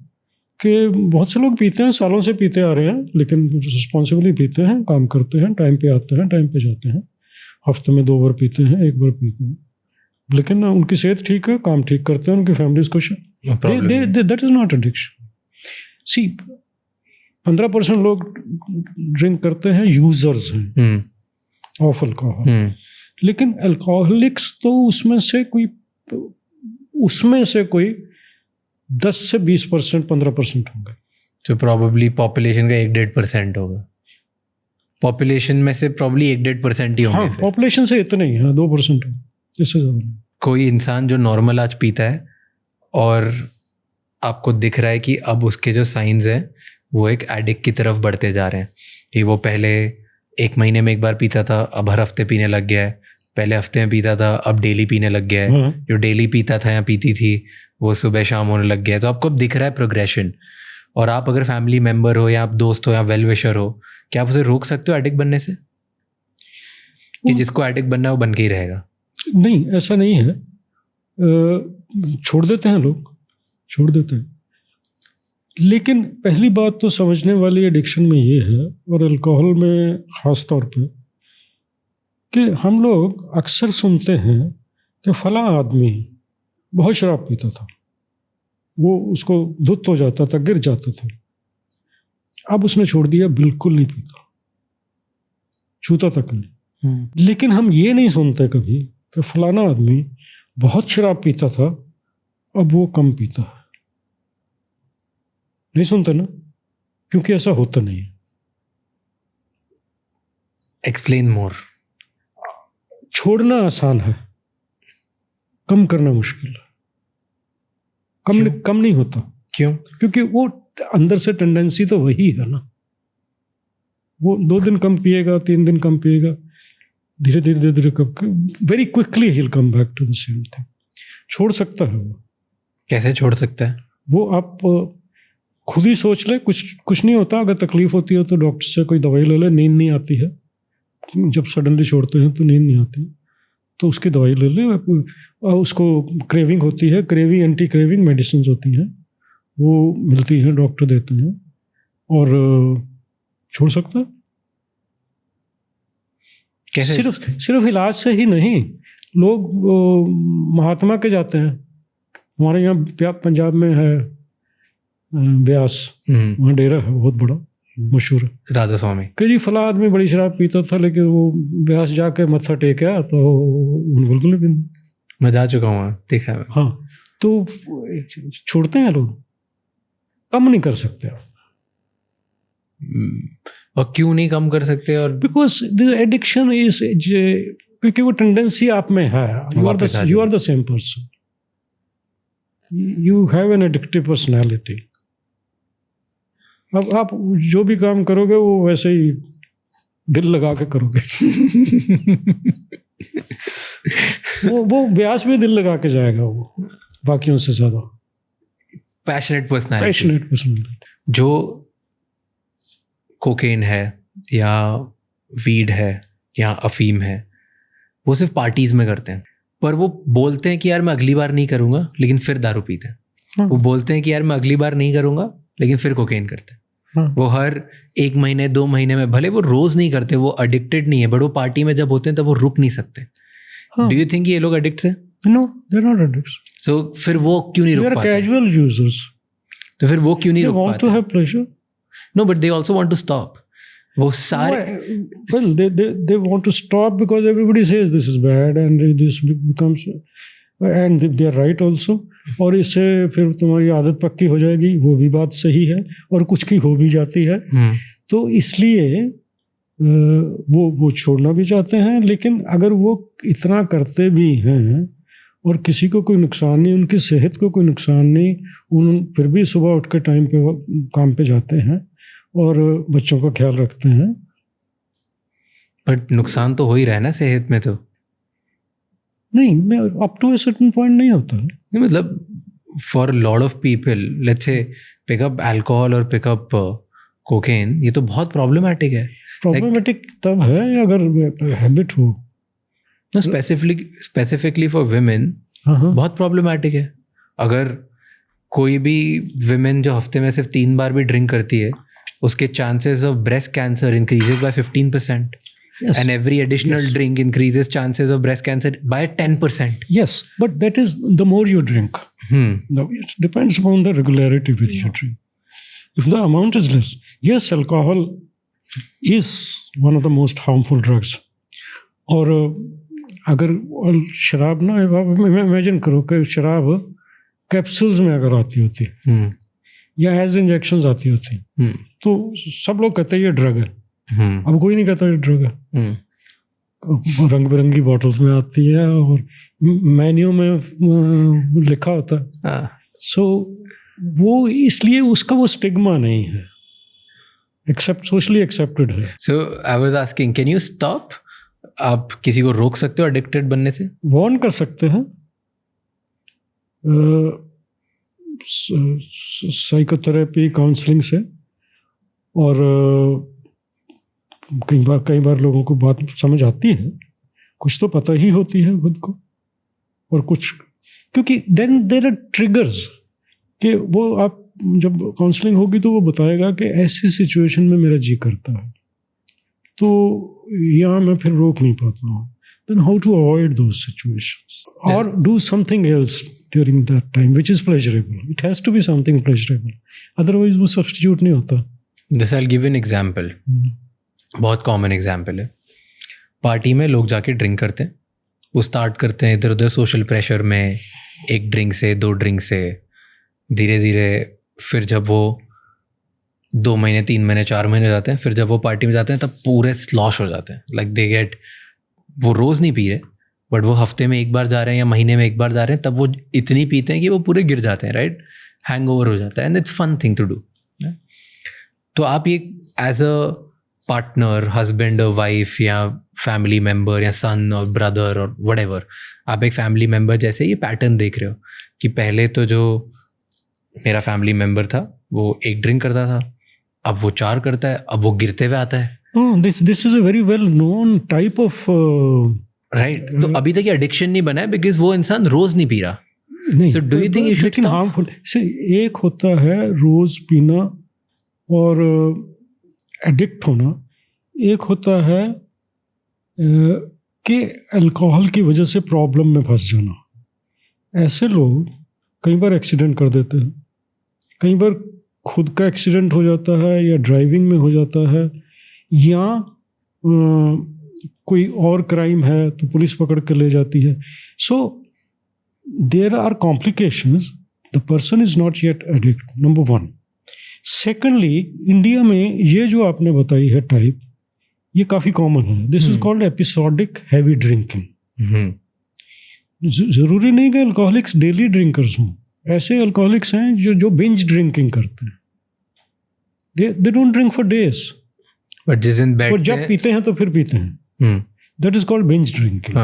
कि बहुत से लोग पीते हैं, सालों से पीते आ रहे हैं, लेकिन रिस्पॉन्सिबली पीते हैं, काम करते हैं, टाइम पे आते हैं, टाइम पे जाते हैं, हफ्ते में 2 बार पीते हैं, 1 बार पीते हैं, लेकिन उनकी सेहत ठीक है, काम ठीक करते हैं, उनकी फैमिलीज खुश है। That is not addiction. See 15% लोग ड्रिंक करते हैं, यूजर्स हैं ऑफ अल्कोहल, लेकिन अल्कोहलिक्स तो उसमें से कोई 10 से 20%, 15% होंगे। तो प्रॉबली पॉपुलेशन का 1-1.5% होगा। पॉपुलेशन में से प्रॉब्ली 1-1.5% ही होंगे। हाँ, पॉपुलेशन से इतने ही, हाँ, 2% हो, इससे ज़्यादा नहीं। कोई इंसान जो नॉर्मल आज पीता है और आपको दिख रहा है कि अब उसके जो साइंस हैं वो एक एडिक्ट की तरफ बढ़ते जा रहे हैं, कि वो पहले 1 महीने में 1 बार पीता था, अब हर हफ्ते पीने लग गया है, पहले हफ्ते में पीता था, अब डेली पीने लग गया है, जो डेली पीता था या पीती थी वो सुबह शाम होने लग गया है। तो आपको अब दिख रहा है प्रोग्रेशन, और आप अगर फैमिली मेम्बर हो या आप दोस्त हो या वेल विशर हो, क्या आप उसे रोक सकते हो एडिक्ट बनने से? कि जिसको एडिक्ट बनना है वो बन के ही रहेगा? नहीं, ऐसा नहीं है। छोड़ देते हैं लोग, छोड़ देते हैं, लेकिन पहली बात तो समझने वाली एडिक्शन में ये है, और अल्कोहल में ख़ास तौर पे, कि हम लोग अक्सर सुनते हैं कि फला आदमी बहुत शराब पीता था, वो उसको धुत हो जाता था, गिर जाता था, अब उसने छोड़ दिया, बिल्कुल नहीं पीता, छूता तक नहीं। लेकिन हम ये नहीं सुनते कभी कि फलाना आदमी बहुत शराब पीता था, अब वो कम पीता है। नहीं सुनते ना, क्योंकि ऐसा होता नहीं है। एक्सप्लेन मोर। छोड़ना आसान है, कम करना मुश्किल है। कम नहीं होता। क्यों? क्योंकि वो अंदर से टेंडेंसी तो वही है ना। वो 2 दिन कम पिएगा, 3 दिन कम पिएगा, धीरे धीरे very quickly he will come back to the same thing. छोड़ सकता है वो। कैसे छोड़ सकता है वो? आप खुद ही सोच ले, कुछ नहीं होता। अगर तकलीफ होती है तो डॉक्टर से कोई दवाई ले ले। नींद नहीं आती है, जब सडनली छोड़ते हैं तो नींद नहीं आती, तो उसकी दवाई ले ले। उसको क्रेविंग होती है, एंटी क्रेविंग मेडिसिन होती हैं, वो मिलती हैं, डॉक्टर देते हैं, और छोड़ सकता है। कैसे? सिर्फ इलाज से ही नहीं। लोग महात्मा के जाते हैं। हमारे यहाँ पंजाब में है ब्यास, वहाँ डेरा है बहुत बड़ा, मशहूर है, राधा स्वामी। कि जी फला आदमी बड़ी शराब पीता था, लेकिन वो ब्यास जाके मत्था टेका तो बिल्कुल नहीं पीता। मैं जा चुका हूँ, देखा है। हाँ, तो छोड़ते हैं लोग। कम नहीं कर सकते आप। और क्यों नहीं कम कर सकते? और बिकॉज द एडिक्शन इज, क्योंकि वो टेंडेंसी आप में है, you are the same person, you have an addictive personality. अब आप जो भी काम करोगे वो वैसे ही दिल लगा के करोगे। वो ब्यास भी दिल लगा के जाएगा, वो बाकियों से ज्यादा पैशनेट पर्सनालिटी। जो कोकेन है या वीड है या अफीम है, वो सिर्फ पार्टीज में करते हैं, पर वो बोलते हैं कि यार मैं अगली बार नहीं करूंगा, लेकिन फिर दारू पीते हैं। वो बोलते हैं कि यार मैं अगली बार नहीं करूंगा, लेकिन फिर कोकेन करते हैं। वो हर 1 महीने 2 महीने में, भले वो रोज नहीं करते, वो एडिक्टेड नहीं है, बट वो पार्टी में जब होते हैं तब वो रुक नहीं सकते। डू यू थिंक ये लोग एडिक्ट्स हैं? No, they are not addicts. So फिर वो क्यों नहीं रुक पाते? Casual users. तो फिर वो क्यों नहीं रुक पाते? Want to have pleasure. No, but they also want to stop. वो सारे well they want to stop because everybody says this is bad and this becomes, and they are right also, और इससे फिर तुम्हारी आदत पक्की हो जाएगी, वो भी बात सही है, और कुछ की हो भी जाती है। तो इसलिए वो छोड़ना भी चाहते हैं, लेकिन अगर वो इतना करते भी हैं और किसी को कोई नुकसान नहीं, उनकी सेहत को कोई नुकसान नहीं, उन फिर भी सुबह उठ के टाइम पे काम पे जाते हैं और बच्चों का ख्याल रखते हैं। बट नुकसान तो हो ही रहा है ना सेहत में। तो नहीं, मैं up to a certain point नहीं होता है। नहीं, मतलब for lot of people, let's say pick up alcohol और पिकअप कोकेन, ये तो बहुत प्रॉब्लमैटिक है। प्रॉब्लमैटिक तब है अगर हैबिट हो। स्पेसिफिकली फॉर विमेन बहुत प्रॉब्लमैटिक है। अगर कोई भी विमेन जो हफ्ते में सिर्फ 3 बार भी ड्रिंक करती है, उसके chances of breast cancer increases by 15%. Yes. And every additional drink increases chances of breast cancer by 10%. Yes, but that is the more you drink. Now, it depends upon the regularity with you drink. If the amount is less, yes, alcohol is one of the most harmful drugs. और अगर शराब ना, imagine करो कि शराब capsules में अगर आती होती या एज इंजेक्शंस आती होती, तो सब लोग कहते हैं ये ड्रग है। अब कोई नहीं कहता ये ड्रग है। रंग बिरंगी बॉटल्स में आती है और मेन्यू में लिखा होता है। सो वो इसलिए उसका वो स्टिग्मा नहीं है, एक्सेप्ट सोशली एक्सेप्टेड है। So I was asking, can you stop? आप किसी को रोक सकते हो एडिक्टेड बनने से? वार्न कर सकते हैं साइकोथेरेपी, काउंसलिंग से, और कई बार लोगों को बात समझ आती है, कुछ तो पता ही होती है खुद को, और कुछ क्योंकि देन देयर आर ट्रिगर्स कि वो आप जब काउंसलिंग होगी तो वो बताएगा कि ऐसी सिचुएशन में मेरा जी करता है, तो यहाँ मैं फिर रोक नहीं पाता हूँ। Then how to avoid those situations और do something else during that time which is pleasurable. It has to be something pleasurable, otherwise वो सब्स्टिट्यूट नहीं होता। This I will give an example. बहुत कॉमन एग्जाम्पल है। Party में लोग जाके drink करते हैं, वो स्टार्ट करते हैं इधर उधर सोशल प्रेशर में, 1 ड्रिंक से 2 ड्रिंक से, धीरे धीरे फिर जब वो 2 महीने 3 महीने 4 महीने जाते हैं, फिर जब वो पार्टी में जाते हैं तब पूरे स्लॉश हो जाते हैं। लाइक दे गेट, वो रोज़ नहीं पी रहे बट वो हफ्ते में 1 बार जा रहे हैं या महीने में 1 बार जा रहे हैं, तब वो इतनी पीते हैं कि वो पूरे गिर जाते हैं, राइट? हैंगओवर हो जाता है, and it's fun thing to do. तो आप ये एज अ पार्टनर, हस्बैंड और वाइफ, या फैमिली मेम्बर, या सन और ब्रदर और व्हाटएवर, आप एक फैमिली मेम्बर जैसे ये पैटर्न देख रहे हो कि पहले तो जो मेरा फैमिली मेम्बर था वो 1 ड्रिंक करता था, अब वो 4 करता है, अब वो गिरते हुए आता है। This is a very well known type of, right? तो अभी तक ये एडिक्शन नहीं बना है बिकॉज वो इंसान रोज नहीं पी रहा। सो do you think you should stop? Harmful एक होता है रोज पीना और एडिक्ट होना, एक होता है कि अल्कोहल की वजह से प्रॉब्लम में फंस जाना। ऐसे लोग कई बार एक्सीडेंट कर देते हैं, कई बार खुद का एक्सीडेंट हो जाता है या ड्राइविंग में हो जाता है, या कोई और क्राइम है तो पुलिस पकड़ के ले जाती है। So there are complications. The person is not yet addict, number 1। Secondly, India में ये जो आपने बताई है टाइप, ये काफ़ी कॉमन है. This is called episodic heavy drinking. ज़रूरी नहीं कि अल्कोहलिक्स डेली ड्रिंकर्स हों. ऐसे अल्कोहलिक्स हैं जो बिंज ड्रिंकिंग करते हैं. They don't drink for days, but जिस दिन बैठते और जब पीते हैं तो फिर पीते हैं. That is called binge drinking.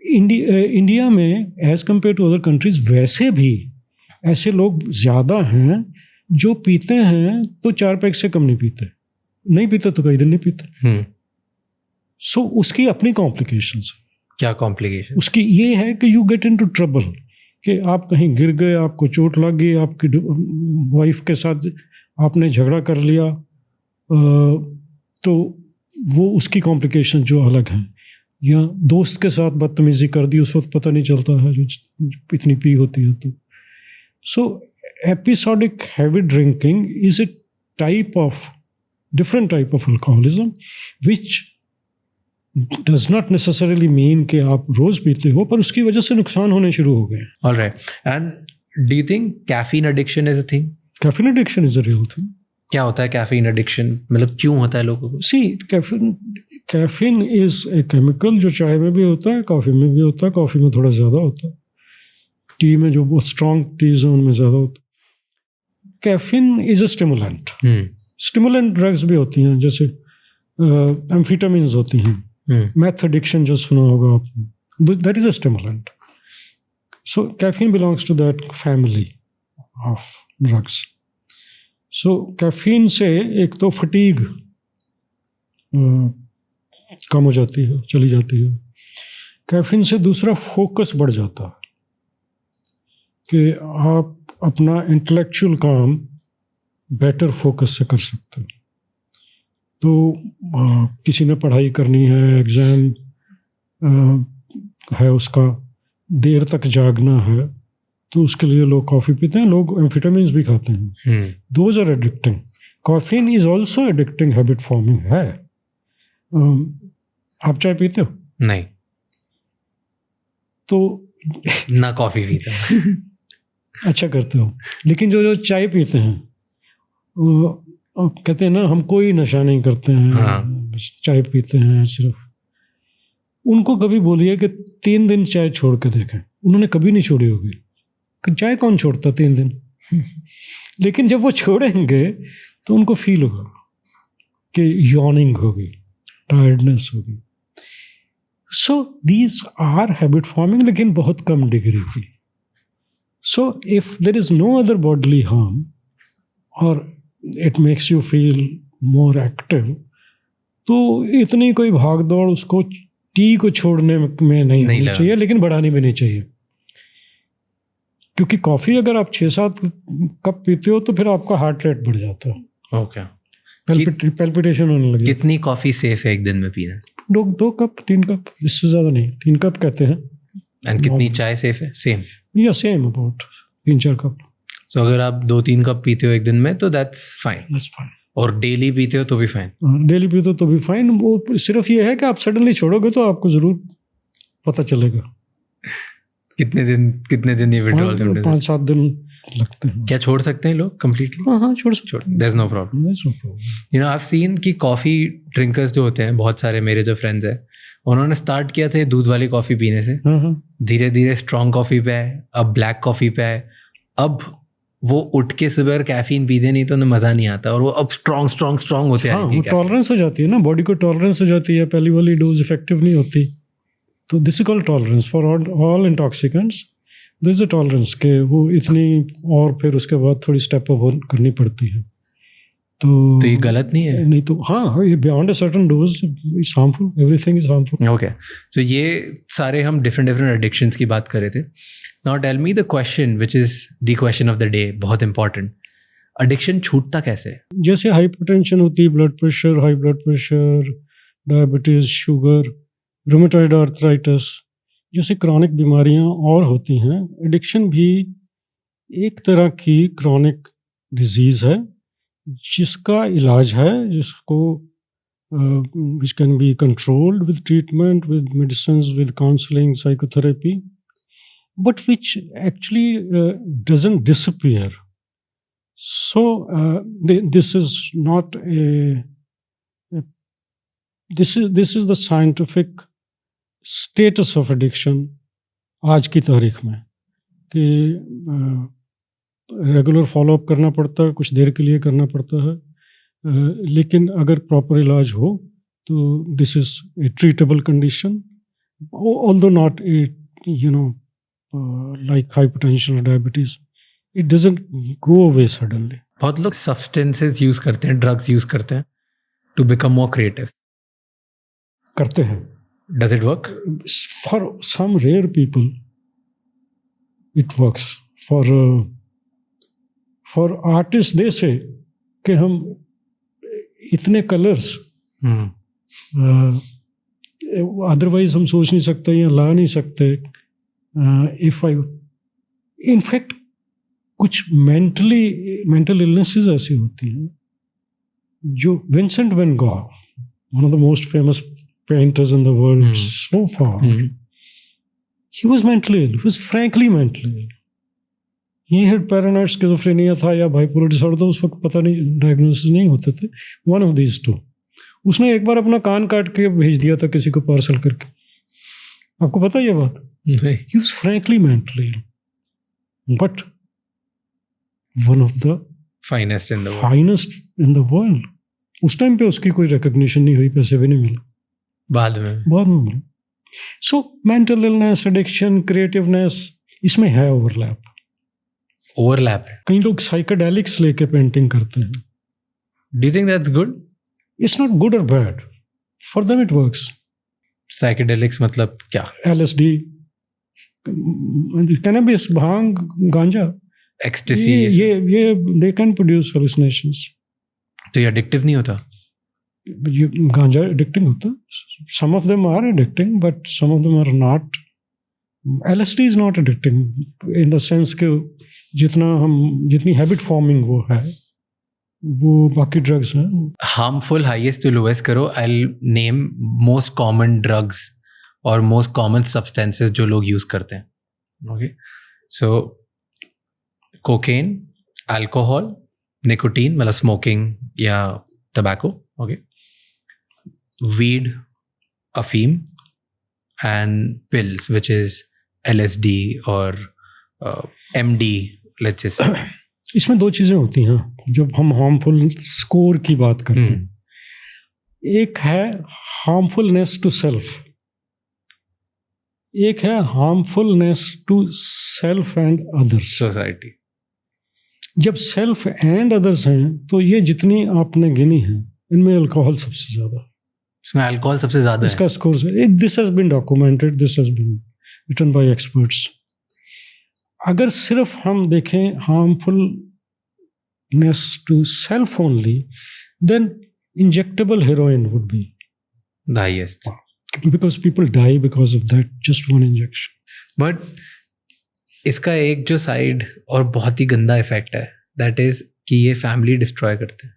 India में as compared to other countries वैसे भी ऐसे लोग ज़्यादा हैं जो पीते हैं तो 4 पैक से कम नहीं पीते, नहीं पीते तो कई दिन नहीं पीते. सो उसकी अपनी कॉम्प्लिकेशंस. क्या कॉम्प्लिकेशन? उसकी ये है कि यू गेट इनटू ट्रबल, कि आप कहीं गिर गए, आपको चोट लग गई, आपकी वाइफ के साथ आपने झगड़ा कर लिया, तो वो उसकी कॉम्प्लिकेशन जो अलग हैं. या दोस्त के साथ बदतमीजी कर दी, उस वक्त पता नहीं चलता है जो इतनी पी होती है तो. So episodic heavy drinking is a different type of alcoholism, which does not necessarily mean कि आप रोज पीते हो, पर उसकी वजह से नुकसान होने शुरू हो गए. All right. And do you think caffeine addiction is a thing? Caffeine addiction is a real thing. क्या होता है caffeine addiction? मतलब क्यों होता है लोगों को? See, caffeine is a chemical जो चाय में भी होता है, कॉफ़ी में भी होता है. कॉफ़ी में थोड़ा ज़्यादा होता है, टी में जो बहुत स्ट्रॉन्ग टीज हैं उनमें ज़्यादा होता है. Caffeine is a stimulant. Stimulant drugs भी होती हैं, जैसे एम्फेटामिन्स होती हैं. मैथ एडिक्शन जो सुना होगा आपने, that is a stimulant. So caffeine belongs to that family of drugs. So caffeine से एक तो फटीग कम हो जाती है, चली जाती है. कैफीन से दूसरा फोकस बढ़ जाता है, कि आप अपना इंटेलेक्चुअल काम बेटर फोकस से कर सकते हो. तो किसी ने पढ़ाई करनी है, एग्ज़ाम है उसका, देर तक जागना है, तो उसके लिए लोग कॉफ़ी पीते हैं. लोग एम्फेटामिन्स भी खाते हैं. Those are addicting. Caffeine is also addicting habit forming है. आप चाय पीते हो? नहीं. तो ना कॉफ़ी पीता. अच्छा करते हो. लेकिन जो चाय पीते हैं वो कहते हैं ना, हम कोई नशा नहीं करते हैं. हाँ. चाय पीते हैं सिर्फ. उनको कभी बोलिए कि 3 दिन चाय छोड़ के देखें, उन्होंने कभी नहीं छोड़ी होगी. कि चाय कौन छोड़ता 3 दिन? लेकिन जब वो छोड़ेंगे तो उनको फील होगा कि यॉर्निंग होगी, टायर्डनेस होगी. So these are habit forming, लेकिन बहुत कम डिग्री की. So if there is no other bodily harm, or it makes you feel more active, तो इतनी कोई भाग दौड़ उसको टी को छोड़ने में नहीं होनी चाहिए, लेकिन बढ़ानी भी नहीं चाहिए. क्योंकि कॉफ़ी अगर आप 6-7 कप पीते हो तो फिर आपका हार्ट रेट बढ़ जाता है. ओके. पैल्पिटेशन होने लगे. कितनी कॉफ़ी सेफ है एक दिन में पीना? 2 कप 3 कप, इससे ज़्यादा नहीं. 3 कप कहते हैं. एंड कितनी चाय सेफ है? सेम या सेम अबाउट 3-4 कप. सो अगर आप 2-3 कप पीते हो एक दिन में तो दैट्स फाइन. That's fine. और डेली पीते हो तो भी फाइन. डेली पीते हो तो भी फाइन. वो सिर्फ ये है कि आप सडनली छोड़ोगे तो आपको ज़रूर पता चलेगा. कितने दिन ये विड्रॉल सिम्पटम्स? 5-7 दिन लगते हैं. क्या छोड़ सकते हैं लोग कम्प्लीटली? हाँ, छोड़ सकते हैं. There is no problem. You know, I have seen कि कॉफ़ी ड्रिंकर्स जो होते हैं, बहुत सारे मेरे जो फ्रेंड्स हैं, उन्होंने स्टार्ट किया था दूध वाली कॉफ़ी पीने से. धीरे धीरे स्ट्रॉन्ग कॉफ़ी पे है, अब ब्लैक कॉफ़ी पे है. अब वो उठ के सुबह कैफीन पीते नहीं तो उन्हें मज़ा नहीं आता, और वो अब स्ट्रॉन्ग होते हैं. वो टॉलरेंस हो जाती है ना, बॉडी को टॉलरेंस हो जाती है. पहली वाली डोज इफेक्टिव नहीं होती, तो this is called tolerance. For all intoxicants this is tolerance के वो इतनी, और फिर उसके बाद थोड़ी स्टेप अप करनी पड़ती है. तो ये गलत नहीं है? नहीं तो हाँ, ये beyond a certain dose is harmful. Everything is harmful. Okay. तो ये सारे हम डिफरेंट एडिक्शंस की बात कर रहे थे. Now tell me the question which is the question of the day, बहुत इंपॉर्टेंट. एडिक्शन छूटता कैसे है? जैसे हाइपरटेंशन होती है, blood pressure, high blood pressure, diabetes, sugar, rheumatoid arthritis जैसे क्रॉनिक बीमारियां और होती हैं. एडिक्शन भी एक तरह की क्रॉनिक डिजीज़ है जिसका इलाज है, जिसको which can be controlled with treatment, with medicines, with counseling, psychotherapy, but which actually doesn't disappear. So this is not this is the scientific status of addiction आज की तारीख में कि रेगुलर फॉलोअप करना पड़ता है, कुछ देर के लिए करना पड़ता है, लेकिन अगर प्रॉपर इलाज हो तो this is a treatable condition, although not a like hypertension और diabetes, it doesn't go away suddenly. बहुत लोग सब्सटेंसेस यूज करते हैं, ड्रग्स यूज करते हैं टू बिकम मोर क्रिएटिव. करते हैं. Does it work? For some rare people it works. For artist they say कि हम इतने कलर्स अदरवाइज हम सोच नहीं सकते या ला नहीं सकते. इफ आई इनफैक्ट कुछ मेंटल इलनेसेस ऐसी होती हैं जो Vincent Van Gogh, one of the most famous painters in the world so far, he was mentally ill. He was frankly mentally ill. He had paranoid schizophrenia था या bipolar disorder, तो उस वक्त पता नहीं, डायग्नोसिस नहीं होते थे. One of these two. उसने एक बार अपना कान काट के भेज दिया था किसी को पार्सल करके. आपको पता है ये बात? नहीं. He was frankly mentally ill, but one of the finest in the world. उस टाइम पे उसकी कोई रिकॉग्निशन नहीं हुई, पैसे भी नहीं मिले. बाद में मिले. So mental illness, addiction, creativeness, इसमें है ओवरलैप. कई लोग साइकेडेलिक्स लेके पेंटिंग करते हैं. Do you think that's good? It's not good और bad, for them it works. Psychedelics मतलब क्या? LSD, कैनबिस, भांग, गांजा, एक्सटेसी, ये दे कैन प्रोड्यूस हेलुसिनेशंस. तो ये एडिक्टिव नहीं होता? ये गांजा एडिक्टिंग होता है. Some of them are addicting but some of them are not. LSD is not addicting in the sense कि जितनी हैबिट फॉर्मिंग वो है, वो बाकी ड्रग्स हैं. हार्मफुल हाईएस्ट टू लोएस्ट करो. I will name most common drugs और most common substances जो लोग यूज करते हैं. ओके, सो कोकेन, अल्कोहल, निकोटीन मतलब स्मोकिंग या टबैको, ओके, weed, अफीम, and pills, which is LSD or MD, let's just say. इसमें दो चीज़ें होती हैं जब हम हार्मफुल स्कोर की बात करते हैं. एक है हार्मफुलनेस टू सेल्फ, एक है harmfulness to self and others. Society. जब सेल्फ एंड अदर्स हैं तो ये जितनी आपने गिनी है इनमें अल्कोहल सबसे ज़्यादा. इसमें अल्कोहल सबसे ज़्यादा इसका स्कोर है. This has been documented, this has been written by experts. अगर सिर्फ हम देखें harmfulness to self only, then injectable heroin would be the highest, because people die because of that, just one injection. But इसका एक जो side और बहुत ही गंदा इफेक्ट है, दैट इज कि ये फैमिली डिस्ट्रॉय करते हैं.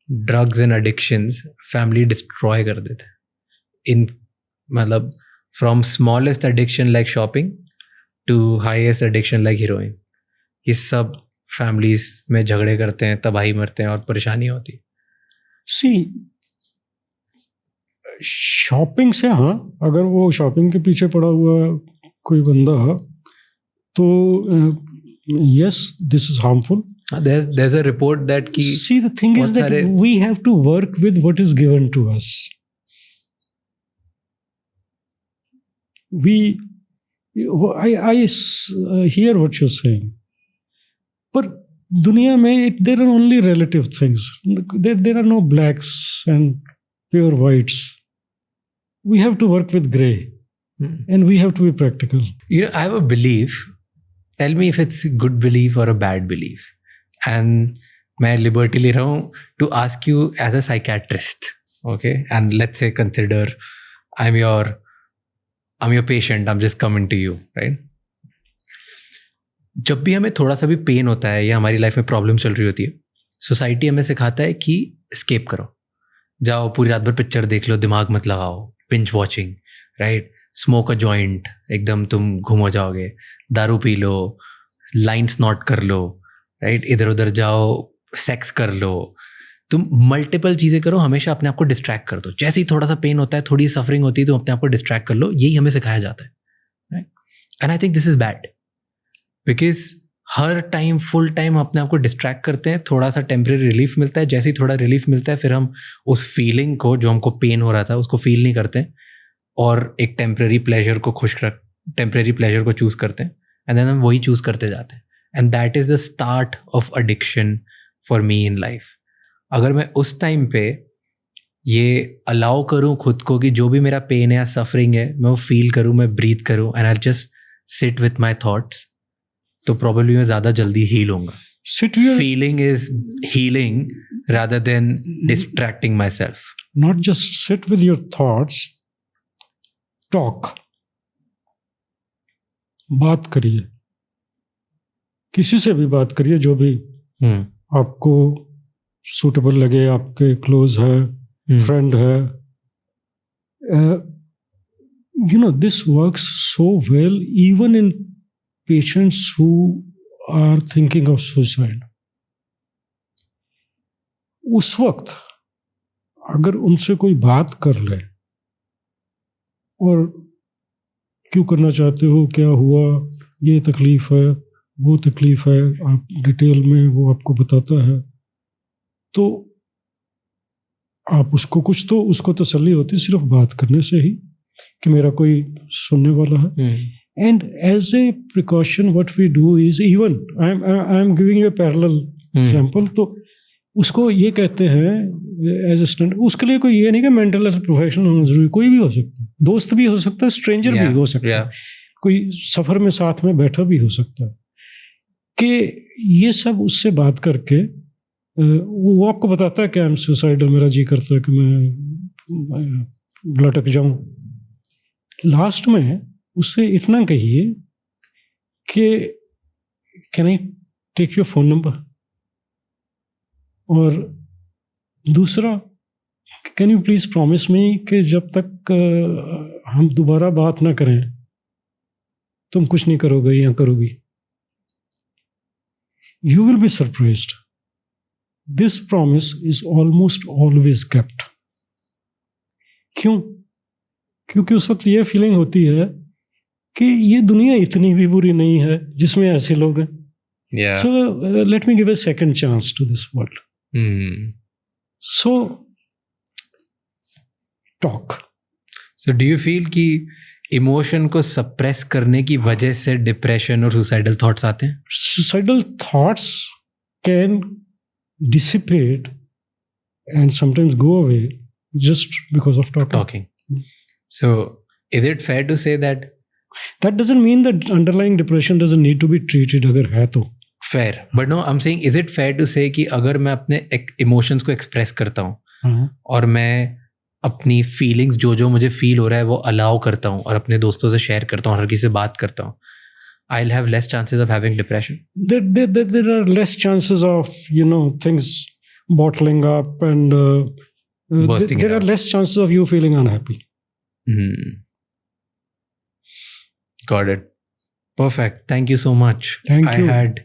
Drugs and addictions family destroy कर देते हैं. इन मतलब from smallest addiction like shopping to highest addiction like heroin, ये सब फैमिलीज में झगड़े करते हैं, तबाही मरते हैं और परेशानी होती है. सी शॉपिंग से, हाँ, अगर वो शॉपिंग के पीछे पड़ा हुआ कोई बंदा तो yes, this is harmful. There's a report that see, the thing is that we have to work with what is given to us. I hear what you're saying, but दुनिया में there are only relative things. There are no blacks and pure whites. We have to work with gray, and we have to be practical. You know, I have a belief. Tell me if it's a good belief or a bad belief. And मैं liberty ले रहा हूँ to ask you as a psychiatrist, okay? And let's say consider I'm your patient. I'm just coming to you, right? जब भी हमें थोड़ा सा भी पेन होता है या हमारी लाइफ में प्रॉब्लम चल रही होती है, सोसाइटी हमें सिखाता है कि escape करो, जाओ पूरी रात भर पिक्चर देख लो, दिमाग मत लगाओ, binge watching, right? Smoke a joint, एकदम तुम घूम हो जाओगे, दारू पी लो, लाइन्स नोट कर लो, राइट? इधर उधर जाओ, सेक्स कर लो, तुम मल्टीपल चीज़ें करो, हमेशा अपने आप को डिस्ट्रैक्ट कर दो। जैसे ही थोड़ा सा पेन होता है, थोड़ी सफरिंग होती है, तो अपने आप को डिस्ट्रैक्ट कर लो। यही हमें सिखाया जाता है, right? And I think this is bad, because her time full time अपने आप को डिस्ट्रैक्ट करते हैं। थोड़ा सा टेम्परेरी रिलीफ मिलता है, जैसे ही थोड़ा रिलीफ मिलता है फिर हम उस फीलिंग को, जो हमको पेन हो रहा था, उसको फील नहीं करते और एक टेम्परेरी प्लेजर को चूज़ करते हैं, एंड देन हम वही चूज़ करते जाते हैं। And that is the start of addiction for me in life. अगर मैं उस टाइम पे ये अलाउ करूँ खुद को कि जो भी मेरा पेन है या सफरिंग है, मैं वो फील करूँ, मैं ब्रीथ करूँ, and I just sit with my thoughts, तो प्रॉब्लली मैं ज़्यादा जल्दी हील होऊंगा। Feeling is healing rather than distracting my self. Not just sit with your thoughts, talk, बात करिए, किसी से भी बात करिए, जो भी आपको सूटेबल लगे, आपके क्लोज है, फ्रेंड है। You know, this works so well even in patients who are thinking of suicide. उस वक्त अगर उनसे कोई बात कर ले और क्यों करना चाहते हो, क्या हुआ, ये तकलीफ है, वो तकलीफ है, आप डिटेल में वो आपको बताता है, तो आप उसको तसल्ली होती सिर्फ बात करने से ही कि मेरा कोई सुनने वाला है। And as a precaution, what we do is, even I am giving you a parallel example. तो उसको ये कहते हैं as a standard, उसके लिए कोई ये नहीं कि मेंटल हेल्थ प्रोफेशनल होना जरूरी, कोई भी हो सकता है, दोस्त भी हो सकता है, स्ट्रेंजर भी हो सकता है, कोई सफर में साथ में बैठा भी हो सकता है, कि ये सब उससे बात करके वो आपको बताता है कि आई एम सुसाइडल, मेरा जी करता है कि मैं लटक जाऊं। लास्ट में उससे इतना कहिए कि can I take your phone number, और दूसरा, can you please promise me कि जब तक हम दोबारा बात ना करें तुम कुछ नहीं करोगे या करोगी। You will be surprised, this promise is almost always kept. क्यों? क्योंकि उस वक्त ये फीलिंग होती है कि ये दुनिया इतनी भी बुरी नहीं है जिसमें ऐसे लोग हैं। So let me give a second chance to this world. So talk. So do you feel कि इमोशन को सप्रेस करने की वजह से डिप्रेशन और सुसाइडल थॉट्स आते हैं? Suicidal thoughts can dissipate and sometimes go away just because of talking. So is it fair to say that that doesn't mean that underlying depression doesn't need to be treated अगर है तो? Fair, but no, I'm saying is it fair to say कि अगर मैं अपने emotions को express करता हूँ और मैं अपनी फीलिंग्स जो मुझे फील हो रहा है वो अलाउ करता हूँ और अपने दोस्तों से शेयर करता हूँ, हर किसी से बात करता हूँ, I'll have less chances of having depression? There are less chances of, you know, things bottling up and bursting. There are less chances of you feeling unhappy. Got it. Perfect. Thank you so much. Thank you. I had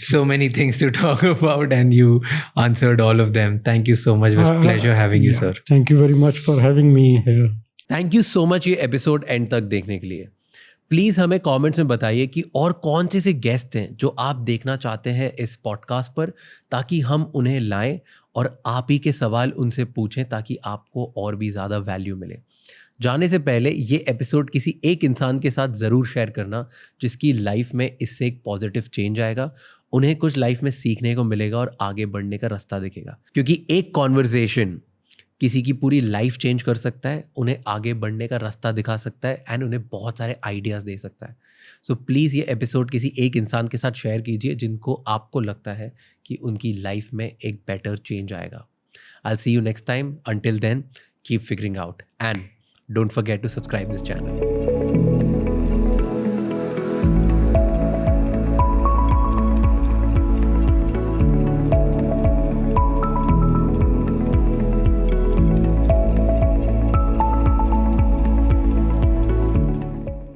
so many things to talk about and you answered all of them. Thank you so much. It was a pleasure having you, sir. Thank you very much for having me here. Thank you so much ये episode and तक देखने के लिए। Please हमें comments में बताइए कि और कौन से गेस्ट हैं जो आप देखना चाहते हैं इस पॉडकास्ट पर, ताकि हम उन्हें लाएं और आप ही के सवाल उनसे पूछें ताकि आपको और भी ज़्यादा वैल्यू मिले। जाने से पहले ये एपिसोड किसी एक इंसान के साथ ज़रूर शेयर करना जिसकी लाइफ में इससे एक पॉजिटिव चेंज आएगा, उन्हें कुछ लाइफ में सीखने को मिलेगा और आगे बढ़ने का रास्ता दिखेगा। क्योंकि एक कॉन्वर्सेशन किसी की पूरी लाइफ चेंज कर सकता है, उन्हें आगे बढ़ने का रास्ता दिखा सकता है एंड उन्हें बहुत सारे आइडियाज़ दे सकता है। सो प्लीज़ ये एपिसोड किसी एक इंसान के साथ शेयर कीजिए जिनको आपको लगता है कि उनकी लाइफ में एक बेटर चेंज आएगा। I will see you next time. Until then, keep figuring out and don't forget to subscribe this channel.